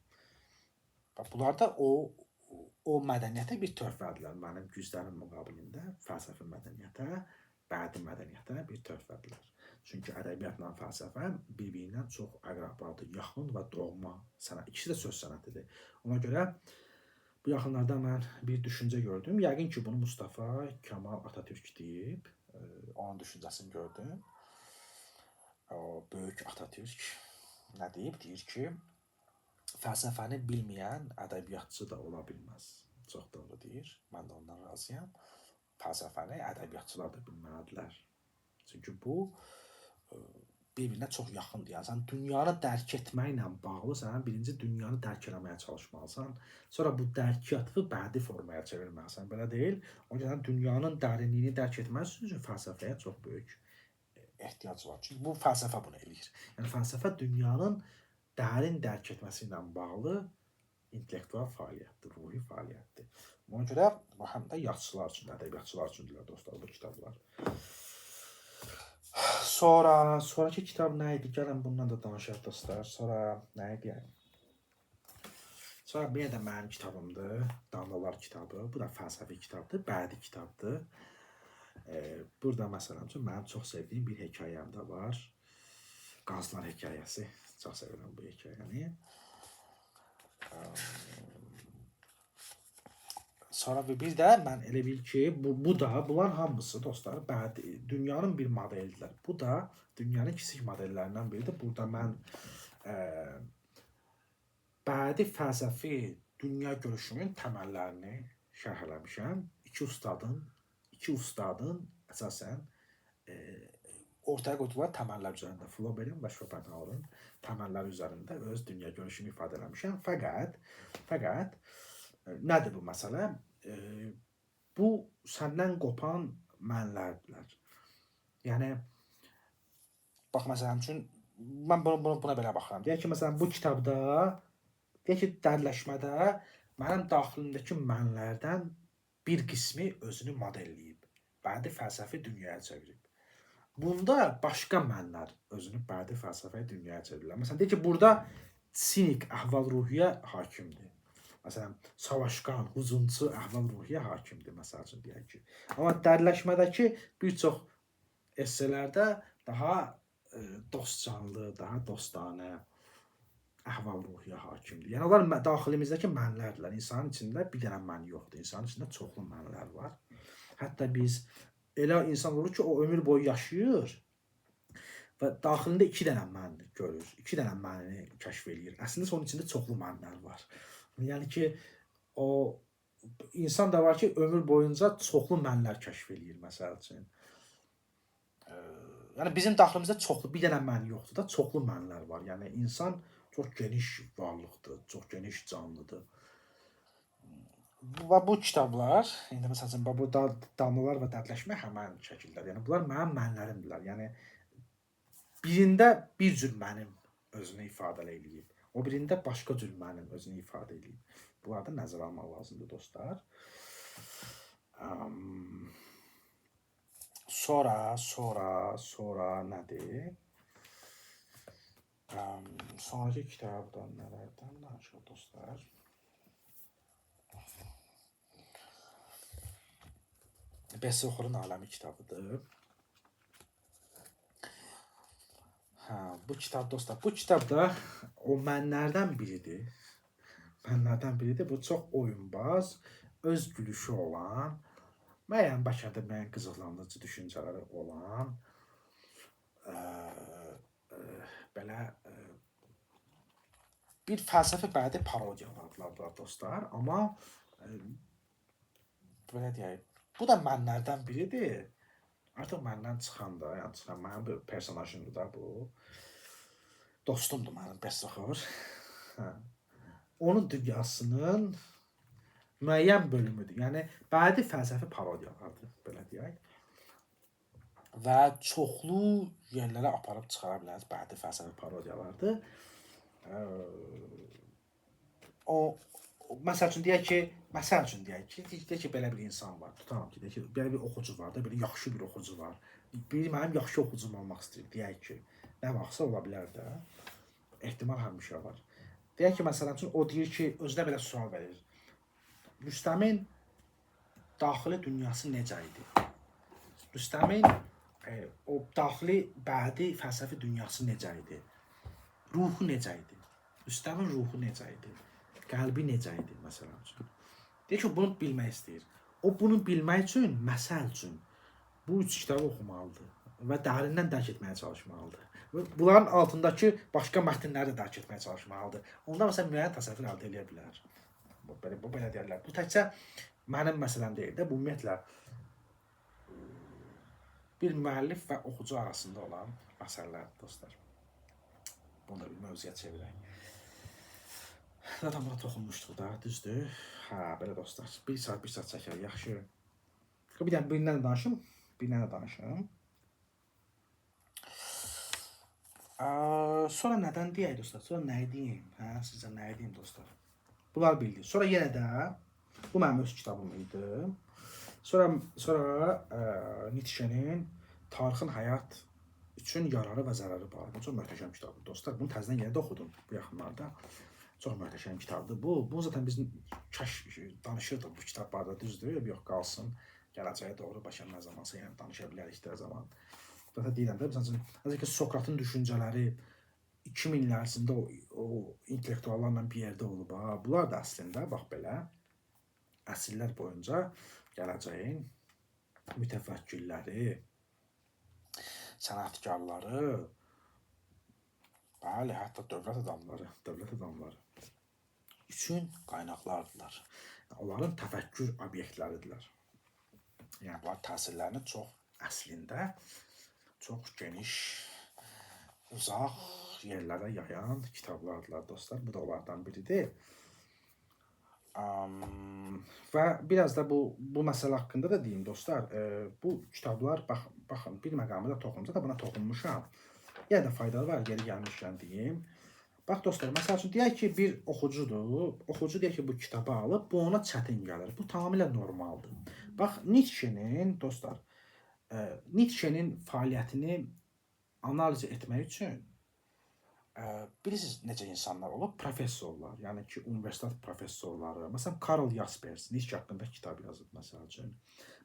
[SPEAKER 1] Bunlarda o mədəniyyətə bir töhfədirlər. Mənim güzlərim müqabilində fəlsəfi mədəniyyətə, bədi mədəniyyətə bir töhfədirlər. Çünki ədəbiyyatla fəlsəfə bir-birindən çox əqrabadır, yaxın və doğma sənət. İkisi də söz sənətidir. Ona görə bu yaxınlarda mən bir düşüncə gördüm. Yəqin ki, bunu Mustafa Kemal Atatürk deyib. Onun düşüncəsini gördüm. O böyük Atatürk nə deyib? Deyir ki, fəlsəfəni bilməyən ədəbiyyatçı da ola bilməz. Çox doğru deyir. Mən də ondan razıyam. Fəlsəfəni ədəbiyyatçılar da bilməlidirlər. Çünki bu bir-birinə çox yaxındır. Yəni sən dünyanı dərk etməklə bağlı, sən birinci dünyanı dərk etməyə çalışmalısan. Sonra bu dərkiyyatı bədi formaya çevirməlisən. Belə deyil. O yüzden dünyanın dərinliyini dərk etmək üçün fəlsəfəyə çox böyük ehtiyac var. Çünki bu fəlsəfə bunu eləyir. Yəni fəlsəfə dünyanın dərin dərk etməsi ilə bağlı intellektual fəaliyyətdir, ruhi fəaliyyətdir. Ona görə bu həm də yazıçılar üçün, ədəbiyyatçılar üçündürlər dostlar bu kitablar. Sonraki kitab nə idi? Gəlin bundan da danışaq dostlar. Sonra nə idi yəni? Sonra bir də mənim kitabımdır. Damlalar kitabı. Bu da fəlsəfi kitabdır, bədi kitabdır. Burada məsələn üçün mənim çox sevdiyim bir hekayəm də var. Qazlar hekayəsi. Çox sevirəm bu hekayəni. Sonra bir də mən elə bil ki, bu da bunlar hamısı dostlar, dünyanın bir modelidirlər. Bu da dünyanın kiçik modellərindən biridir. Burada mən bədi fəlsəfi dünya görüşünün təməllərini şərh eləmişəm. İki ustadın əsasən ortaya qoydular təməllər üzərində. Flaubert'in və Schopenhauer'ın təməlləri üzərində öz dünya görüşünü ifadə eləmişəm. Fəqət nədir bu məsələ? Bu səndən qopan mənlərdirlər. Yəni bax məsələn üçün mən buna belə baxıram. Deyək ki, məsələn bu kitabda, deyək ki, dərinləşmədə mənim daxilimdəki mənlərdən bir qismi özünü modelləyib, bədi fəlsəfi dünyaya çevirib. Bunda başqa mənlər özünü bədi fəlsəfi dünyaya çevirirlər. Məsələn, deyək ki, burada sinik əhval-ruhiyyə hakimdir. Məsələn, savaşqan, hücumçu əhval-ruhiyyə hakimdir, məsəl üçün deyək ki. Amma dərinləşmədəki bir çox esselərdə daha dostcanlı, daha dostanə əhval-ruhiyyə hakimdir. Yəni, onlar daxilimizdəki mənlərdirlər. İnsanın içində bir dənə mən yoxdur. İnsanın içində çoxlu mənlər var. Hətta biz elə insan olur ki, o ömür boyu yaşayır və daxilində 2 dənə mən görür. 2 dənə mənini kəşf edir. Əslində onun içində çoxlu mənlər var. Yəni ki, o insan da var ki, ömür boyunca çoxlu mənlər kəşf edir, məsəl üçün. Yəni bizim daxilimizdə çoxlu, bir dənə mən yoxdur da, çoxlu mənlər var. Yəni insan çox geniş varlıqdır, çox geniş canlıdır. Və bu kitablar, indi məsəl üçün bu damlalar və dərdləşmə həmən şəkildə. Yəni bunlar mənim mənlərimdirlər. Yəni birində bir cür mənim özünü ifadə eləyib. O birində başqa cür mənim özünü ifadə eləyib. Bunları da nəzərə almaq lazımdır dostlar. Sonra nədir? Sonraki kitabdan nələrdən danışaq dostlar? Besoxorun aləmi kitabıdır. Bu kitab dostlar, bu kitabda o mənlərdən biridir. Bu çox oyunbaz, öz gülüşü olan, müəyyən bəlkə müəyyən qızıqlandırıcı düşüncələri olan, belə bir fəlsəfi bədi parodiyalardır dostlar. Amma belə deyək, bu da mənlərdən biridir. Artıq məndən çıxanda, yəni çıxan mənim bir personajımdır da bu. Dostumdur mənim Besoxor. Onun dünyasının müəyyən bölümüdür. Yəni bədi fəlsəfi parodiyalardır, belə deyək. Və çoxlu yerlərə aparıb çıxara biləriz bədi fəlsəfi parodiyalardır. Məsəl üçün deyək ki, belə bir insan var. Tutalım ki, deyək ki, belə bir oxucu var da, belə yaxşı bir oxucu var. Biri mənim yaxşı oxucum olmaq istəyir, deyək ki, nə vaxtsa ola bilər də. Ehtimal həmişə var. Deyək ki, məsələn üçün o deyir ki, özünə belə sual verir. Rüstəmin daxili dünyası necə idi? Rüstəmin o daxili bədi fəlsəfi dünyası necə idi? Ruhu necə idi? Rüstəmin ruhu necə idi? Qəlbi necə idi, məsələn üçün? Deyək ki, bunu bilmək istəyir. O bunu bilmək üçün, məsəl üçün, bu 3 kitabı oxumalıdır və dərindən dərk etməyə çalışmalıdır. Bunların altındakı başqa mətnləri də dərk etməyə çalışmalıdır. Onda məsələn, müəyyən təsəvvür əldə edə bilər. Bu belə deyərlər. Bu təkcə mənim məsələm deyil də, bu ümumiyyətlə bir müəllif və oxucu arasında olan məsələlərdir, dostlar. Bunu da bir mövzuya çevirək. Zaten buna toxunmuşduq da, düzdür? Belə dostlar. Bir saat çəkər, yaxşı. Birindən də danışım. Sonra nədən deyək dostlar? Sonra nə edeyim? Sizə nə edeyim dostlar? Bunlar bildik. Sonra yenə də, bu mənim öz kitabım idi. Sonra Nietzsche'nin Tarixin həyat üçün yararı və zərəri var. Bu çox möhtəşəm kitabdır dostlar. Bunu təzədən yenə də oxudum bu yaxınlarda. Çox möhtəşəm kitabdır bu. Bu zaten biz danışırdıq bu kitab barədə, düzdür? Yox, qalsın. Gələcəyə doğru başa nə zamansa yəni danışa bilərik də zaman. Sokrat'a deyirəm də, məsələn, nəzər ki, Sokratın düşüncələri 2000-lər ərzində o intellektuallarla bir yerdə olub ha. Bunlar da əslində bax belə əsrlər boyunca gələcəyin mütəfəkkirləri, sənətkarları, bəli, hətta dövlət adamları üçün qaynaqlardılar. Onların təfəkkür obyektləridirlər. Yəni bunlar təsirlərini əslində çox geniş, uzaq yerlərə yayan kitablardılar dostlar. Bu da onlardan biridir. Və biraz da bu məsələ haqqında da deyim dostlar. Bu kitablar, baxın, bir məqamı da toxunca da buna toxunmuşam. Yəni də faydalı var, geri gəlmişkən deyim. Bax dostlar, məsəl üçün deyək ki, bir oxucudur. Oxucu deyək ki, bu kitabı alıb, bu ona çətin gəlir. Bu tamamilə normaldır. Bax, Nietzsche'nin dostlar, Nietzsche'nin fəaliyyətini analiz etmək üçün bilirsiniz necə insanlar olub? Professorlar, yəni ki, universitet professorları. Məsələn, Karl Jaspers Nietzsche haqqında kitab yazıb, məsəl üçün.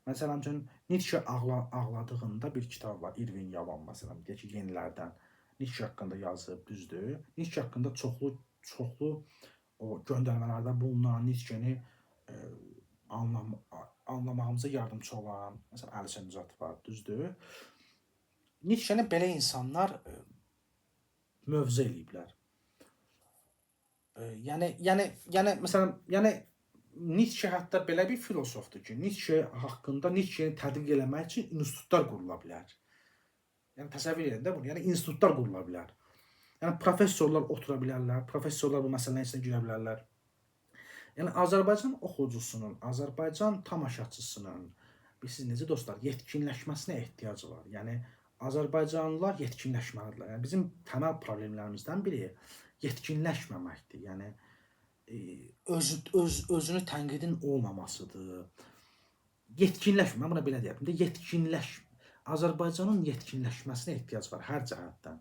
[SPEAKER 1] Məsələn üçün, Nietzsche ağladığında bir kitab var, Irving Yalom, məsələn, deyək ki, yenilərdən. Nietzsche haqqında yazıb, düzdür. Nietzsche haqqında çoxlu o göndərmələrdə bulunan, Nietzsche'ni anlamağımıza yardımcı olan, məsələn, Əlisə Nicat var, düzdür. Nietzsche'ni belə insanlar mövzu eləyiblər. Yəni məsələn, Nietzsche hətta belə bir filosofdur ki, Nietzsche haqqında Nietzsche'ni tədqiq eləmək üçün institutlar qurula bilər. Yəni təsəvvür edin də bunu. Yəni institutlar qurula bilər. Yəni professorlar otura bilərlər, professorlar bu məsələnin içinə girə bilərlər. Yəni Azərbaycan oxucusunun, Azərbaycan tamaşaçısının, bilirsiniz necə dostlar, yetkinləşməsinə ehtiyacı var. Yəni Azərbaycanlılar yetkinləşməlidirlər. Yəni bizim təməl problemlərimizdən biri yetkinləşməməkdir. Yəni özünü tənqidin olmamasıdır. Yetkinləşmə, mən buna belə deyərdim. Azərbaycanın yetkinləşməsinə ehtiyac var hər cəhətdən.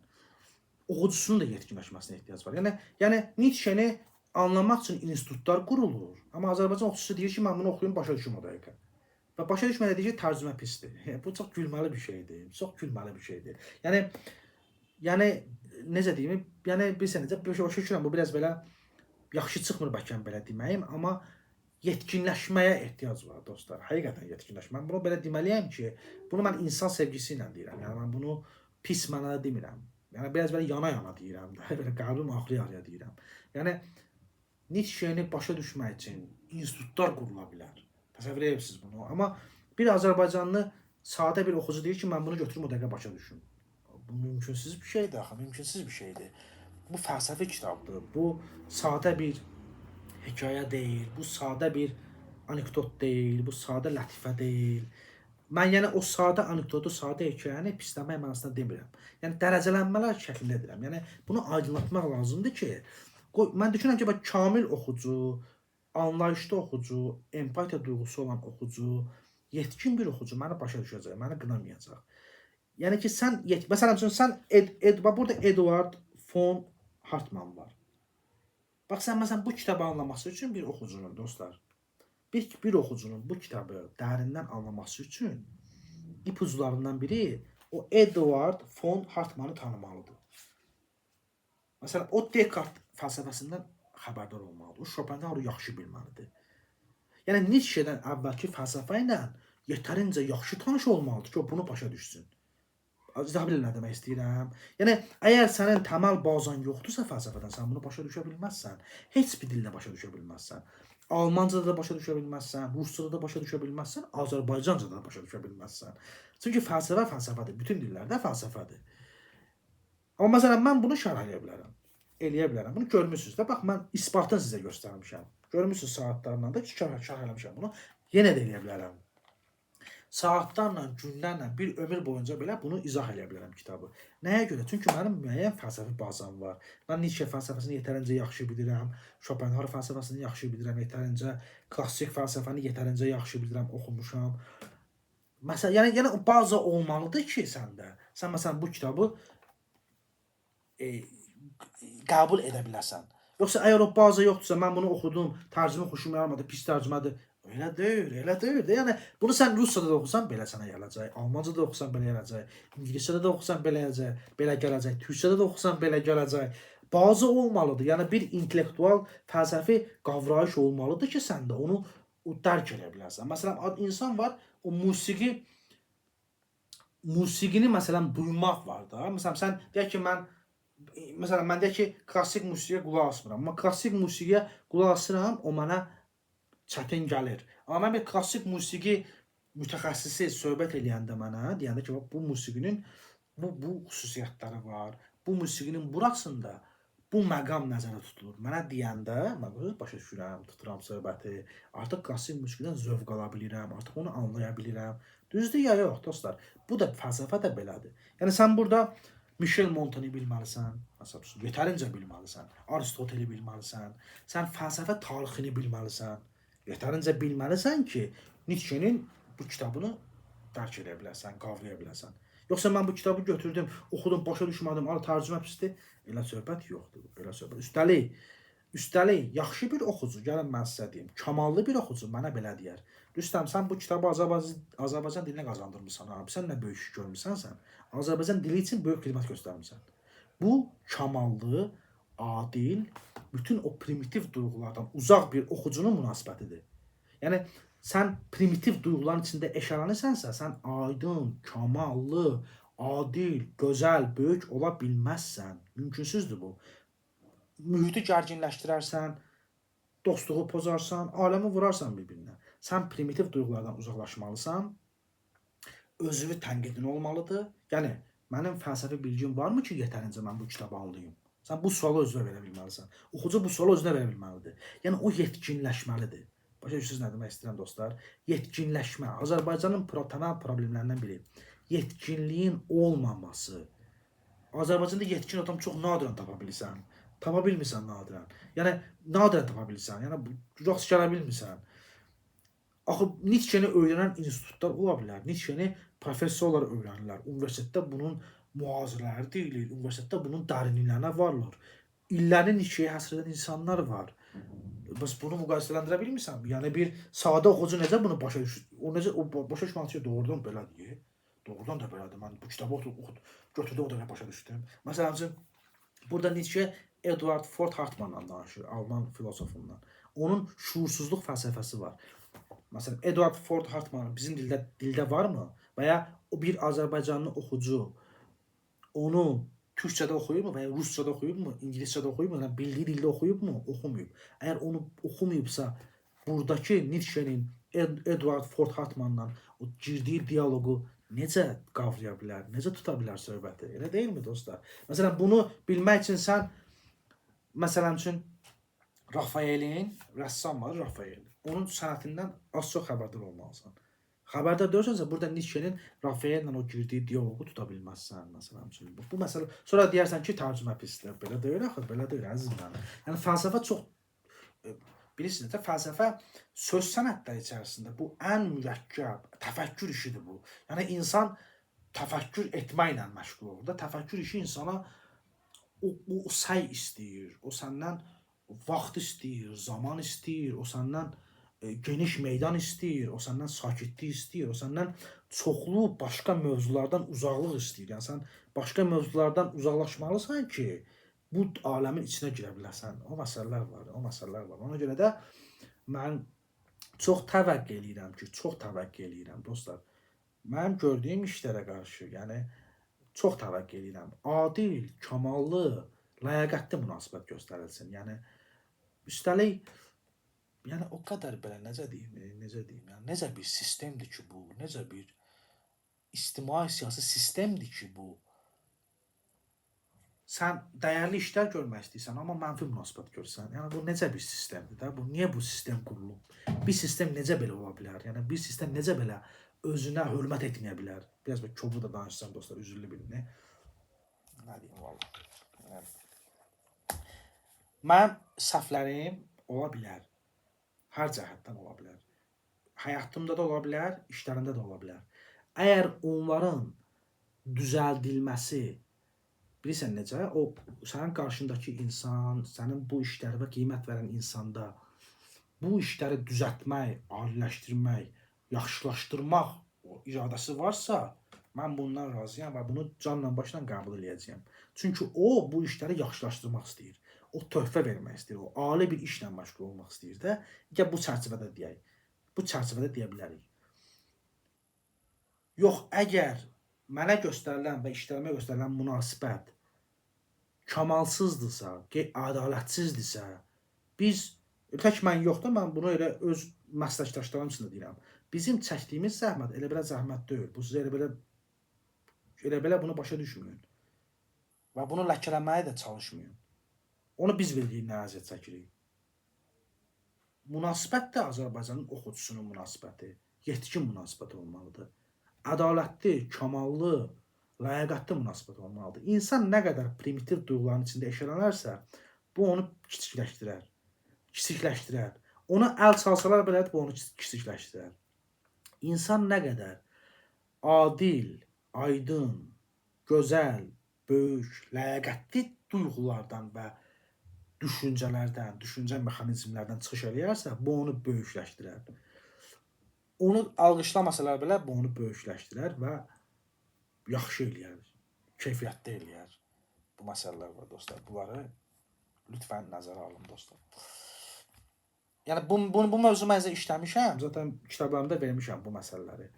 [SPEAKER 1] Oxucusunun da yetkinləşməsinə ehtiyac var. Yəni Nietzsche'ni anlamaq üçün institutlar qurulur. Amma Azərbaycan oxucusu deyir ki, mən bunu oxuyum, başa düşüm o dəqiqə. Və başa düşməyə deyir ki, tərcümə pisdir. Bu çox gülməli bir şeydir. Çox gülməli bir şeydir. Yəni necə deyim? Yəni bilirsən necə başa düşürəm, bu biraz belə yaxşı çıxmır bəlkə belə deməyim, amma yetkinləşməyə ehtiyac var dostlar. Həqiqətən yetkinləşmə. Bunu belə deməliyəm ki, bunu mən insan sevgisi ilə deyirəm. Yəni mən bunu pis mənada demirəm. Yəni biraz belə yana deyirəm. Belə qəlbim ağrıya deyirəm. Yəni Nietzsche'ni başa düşmək üçün institutlar qurula bilər. Təsəvvür edirsiniz bunu. Amma bir Azərbaycanlı sadə bir oxucu deyir ki, mən bunu götürüm o dəqiqə başa düşüm. Bu mümkünsüz bir şeydir axı, mümkünsüz bir şeydir. Bu fəlsəfi kitabdır. Bu sadə bir hekayə deyil, bu sadə bir anekdot deyil, bu sadə lətifə deyil. Mən yəni o sadə anekdotu, sadə hekayəni pisləmək mənasında demirəm. Yəni dərəcələnmələr şəklində edirəm. Yəni bunu aydınlatmaq lazımdır ki, mən düşünürəm ki, kamil oxucu, anlayışlı oxucu, empatiya duyğusu olan oxucu, yetkin bir oxucu məni başa düşəcək, məni qınamayacaq. Yəni ki, məsələn üçün, burada Eduard von Hartmann var. Bax, sən məsələn bu kitabı anlaması üçün bir oxucunun, dostlar, bir oxucunun bu kitabı dərindən anlaması üçün ipucularından biri o Eduard von Hartmann'ı tanımalıdır. Məsələn, o Descartes fəlsəfəsindən xəbərdar olmalıdır. O Schopenhauer'u yaxşı bilməlidir. Yəni Nietzsche'dən əvvəlki fəlsəfə ilə yetərincə yaxşı tanış olmalıdır ki, o bunu başa düşsün. İzah bilin nə demək istəyirəm? Yəni əgər sənin təməl bazan yoxdursa fəlsəfədən, sən bunu başa düşə bilməzsən. Heç bir dildə başa düşə bilməzsən. Almancada da başa düşə bilməzsən, Ruscada da başa düşə bilməzsən, Azərbaycancada da başa düşə bilməzsən. Çünki fəlsəfə fəlsəfədir, bütün dillərdə fəlsəfədir. Amma məsələn mən bunu şərh eləyə bilərəm. Bunu görmüsünüz də. Bax, mən isbatını sizə göstərmişəm. Görmüsünüz saatlarla da şərh eləmişəm bunu. Yenə də eləyə bilərəm. Saatlarla, günlərlə, bir ömür boyunca belə bunu izah eləyə bilərəm kitabı. Nəyə görə? Çünki mənim müəyyən fəlsəfi bazam var. Mən Nietzsche fəlsəfəsini yetərincə yaxşı bilirəm. Schopenhauer fəlsəfəsini yaxşı bilirəm. Yetərincə klassik fəlsəfəni yetərincə yaxşı bilirəm, oxumuşam. Məsələn, yəni o baza olmalıdır ki, səndə. Sən məsələn bu kitabı qəbul edə biləsən. Yoxsa əgər o baza yoxdursa, mən bunu oxudum, tərcümə xoşuma gəlmədi, pis tərcümədir. Elə deyil də. Yəni bunu sən ruscada da oxusan belə sənə gələcək, almancada da oxusan belə gələcək, ingiliscədə də oxusan belə gələcək, türkcədə də oxusan belə gələcək. Bazı olmalıdır. Yəni bir intellektual, fəlsəfi qavrayış olmalıdır ki, sən də onu dərk edə biləsən. Məsələn, insan var, o musiqini məsələn duymaq var da. Məsələn, sən deyək ki, mən deyək ki, klassik musiqiyə qulaq asmıram. Amma klassik musiqiyə qulaq asıram, o mənə çətin gəlir. Amma mən bir klassik musiqi mütəxəssisi söhbət eləyəndə mənə, deyəndə ki, bu musiqinin bu xüsusiyyətləri var. Bu musiqinin burasında bu məqam nəzərdə tutulur. Mənə deyəndə, mən başa düşürəm, tuturam söhbəti. Artıq klassik musiqidən zövq ala bilirəm, artıq onu anlaya bilirəm. Düzdür ya yox, dostlar? Bu da fəlsəfə də belədir. Yəni sən burada Michel Montaigne bilməlisən, məsələn, yetərincə bilməlisən. Aristoteli bilməlisən. Sən fəlsəfə tarixini bilməlisən. Yetərincə bilməlisən ki, Nietzsche'nin bu kitabını dərk edə biləsən, qavraya biləsən. Yoxsa mən bu kitabı götürdüm, oxudum, başa düşmədim, tərcümə pisdir. Elə söhbət yoxdur, elə söhbət. Üstəlik, yaxşı bir oxucu, gəlin mən sizə deyim, kamallı bir oxucu mənə belə deyər. Rüstəm, sən bu kitabı Azərbaycan dilinə qazandırmısan, abi, sən nə böyük iş görmüsən sən? Azərbaycan dili üçün böyük xidmət göstərmisən. Bu, kamallı, adil, bütün o primitiv duyğulardan uzaq bir oxucunun münasibətidir. Yəni, sən primitiv duyğuların içində eşələnirsensə, sən aydın, kamallı, adil, gözəl, böyük ola bilməzsən. Mümkünsüzdür bu. Mühiti gərginləşdirərsən, dostluğu pozarsan, aləmi vurarsan bir-birinə. Sən primitiv duyğulardan uzaqlaşmalısan, özünü tənqidin olmalıdır. Yəni, mənim fəlsəfi bilgim varmı ki, yetərincə mən bu kitabı anlayayım? Sən bu sualı özünə verə bilməlisən. Oxucu bu sualı özünə verə bilməlidir. Yəni, o yetkinləşməlidir. Başa düşürsünüz nə demək istəyirəm, dostlar? Yetkinləşmə. Azərbaycanın təməl problemlərindən biri. Yetkinliyin olmaması. Azərbaycanda yetkin adam çox nadirən tapa bilirsən. Tapa bilmirsən nadirən. Yəni, nadirən tapa bilirsən. Yəni, rast gələ bilmirsən. Axı, Nietzsche'ni öyrənən institutlar ola bilər. Nietzsche'ni professorlar öyrənirlər. Universitetdə bunun mühazirələri deyilir. Universitetdə bunun dərinliklərinə varlar. İllərini Nietzsche'yə həsr edən insanlar var. Bəs bunu müqayisələndirə bilmirsən? Yəni, bir sadə oxucu necə bunu başa düşür? O başa düşməli ki, doğrudan belədir. Doğrudan da belədir. Mən bu kitabı götürdüm, o da başa düşdüm. Məsələn, burada Nietzsche Eduard Ford Hartmannla danışır, Alman filosofundan. Onun şuursuzluq fəlsəfəsi var. Məsələn, Eduard Ford Hartmann bizim dildə varmı? Və ya o bir Azərbaycanlı oxucu onu türkçədə oxuyubmu və ya ruscada oxuyubmu, ingiliscədə oxuyubmu, yəni bildiyi dildə oxuyubmu, oxumayıb. Əgər onu oxumayıbsa, buradakı Nietzsche'nin Eduard Ford Hartmannla o girdiyi dialoqu necə qavraya bilər, necə tuta bilər söhbəti? Elə deyilmi, dostlar? Məsələn, bunu bilmək üçün sən, məsələn üçün, Rafaelin, rəssam var, Rafael. Onun sənətindən az-çox xəbərdar olmalısan. Xəbərdar deyilsənsə, burada Nietzsche'nin Rafaellə o girdiyi dialoqu tuta bilməzsən, məsələn üçün. Bu məsələ, sonra deyərsən ki, tərcümə pisdir. Belə deyil, axı, belə deyil, əzizim mənim. Yəni, fəlsəfə çox, bilirsiniz də, fəlsəfə söz sənətləri içərisində bu ən mürəkkəb, təfəkkür işidir bu. Yəni, insan təfəkkür etməklə məşğul olur da. Təfəkkür işi insana o səy istəyir, o səndən vaxt istəyir, zaman istəyir, o səndən geniş meydan istəyir, o səndən sakitlik istəyir, o səndən çoxlu başqa mövzulardan uzaqlıq istəyir. Yəni, sən başqa mövzulardan uzaqlaşmalısan ki, bu aləmin içinə girə biləsən. O məsələlər var. Ona görə də mən çox təvəqqə eləyirəm, dostlar. Mənim gördüyüm işlərə qarşı, yəni, çox təvəqqə eləyirəm. Adil, kamallı, ləyaqətli münasibət göstərilsin. Yəni, üstəlik, yəni, o qədər belə, necə deyim, yəni, necə bir sistemdir ki bu, necə bir ictimai siyasi sistemdir ki bu. Sən dəyərli işlər görmək istəyirsən, amma mənfi münasibət görsən. Yəni, bu necə bir sistemdir də? Niyə bu sistem qurulub? Bir sistem necə belə ola bilər? Yəni, bir sistem necə belə özünə hörmət etməyə bilər? Biraz belə kobud da danışsam, dostlar, üzürlü bilin. Nə deyim, valla. Mənim səhvlərim ola bilər. Hər cəhətdən ola bilər. Həyatımda da ola bilər, işlərində də ola bilər. Əgər onların düzəldilməsi, bilirsən necə? O, sənin qarşındakı insan, sənin bu işlərə qiymət verən insanda bu işləri düzəltmək, aliləşdirmək, yaxşılaşdırmaq o iradəsi varsa, mən bundan razıyam və bunu canla başla qəbul edəcəyəm. Çünki o bu işləri yaxşılaşdırmaq istəyir. O töhfə vermək istəyir. O ali bir işlə məşğul olmaq istəyir də. Gəl bu çərçivədə deyək. Bu çərçivədə deyə bilərik. Yox, əgər mənə göstərilən və işlərimə göstərilən münasibət kamalsızdırsa, ədalətsizdirsə, biz tək mən yox da, mən bunu elə öz məsləkdaşlarım üçün də deyirəm. Bizim çəkdiyimiz zəhmət elə belə zəhmət deyil. Bu sizə elə belə bunu başa düşməyin. Və bunu ləkələməyə də çalışmayın. Onu biz bildiyin əziyyət çəkirik. Münasibət də Azərbaycanın oxucusunun münasibəti, yetkin münasibət olmalıdır. Ədalətli, kamallı, ləyaqətli münasibət olmalıdır. İnsan nə qədər primitiv duyğuların içində eşələnərsə, bu onu kiçikləşdirər. Ona əl çalsalar belə bu onu kiçikləşdirər. İnsan nə qədər adil, aydın, gözəl, böyük, ləyaqətli duyğulardan və düşüncələrdən, düşüncə mexanizmlərdən çıxış eləyərsə, bu onu böyükləşdirər. Onu alqışlamasalar belə, bu onu böyükləşdirər və yaxşı eləyər, keyfiyyətli eləyər. Bu məsələlər var dostlar. Bunları lütfən nəzərə alın dostlar. Yəni bu mövzu mən işləmişəm. Zaten kitablarımda vermişəm bu məsələləri.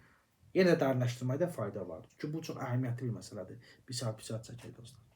[SPEAKER 1] Yenə də dərinləşdirməkdə fayda var. Çünki bu çox əhəmiyyətli bir məsələdir. Bir saat çəkək dostlar.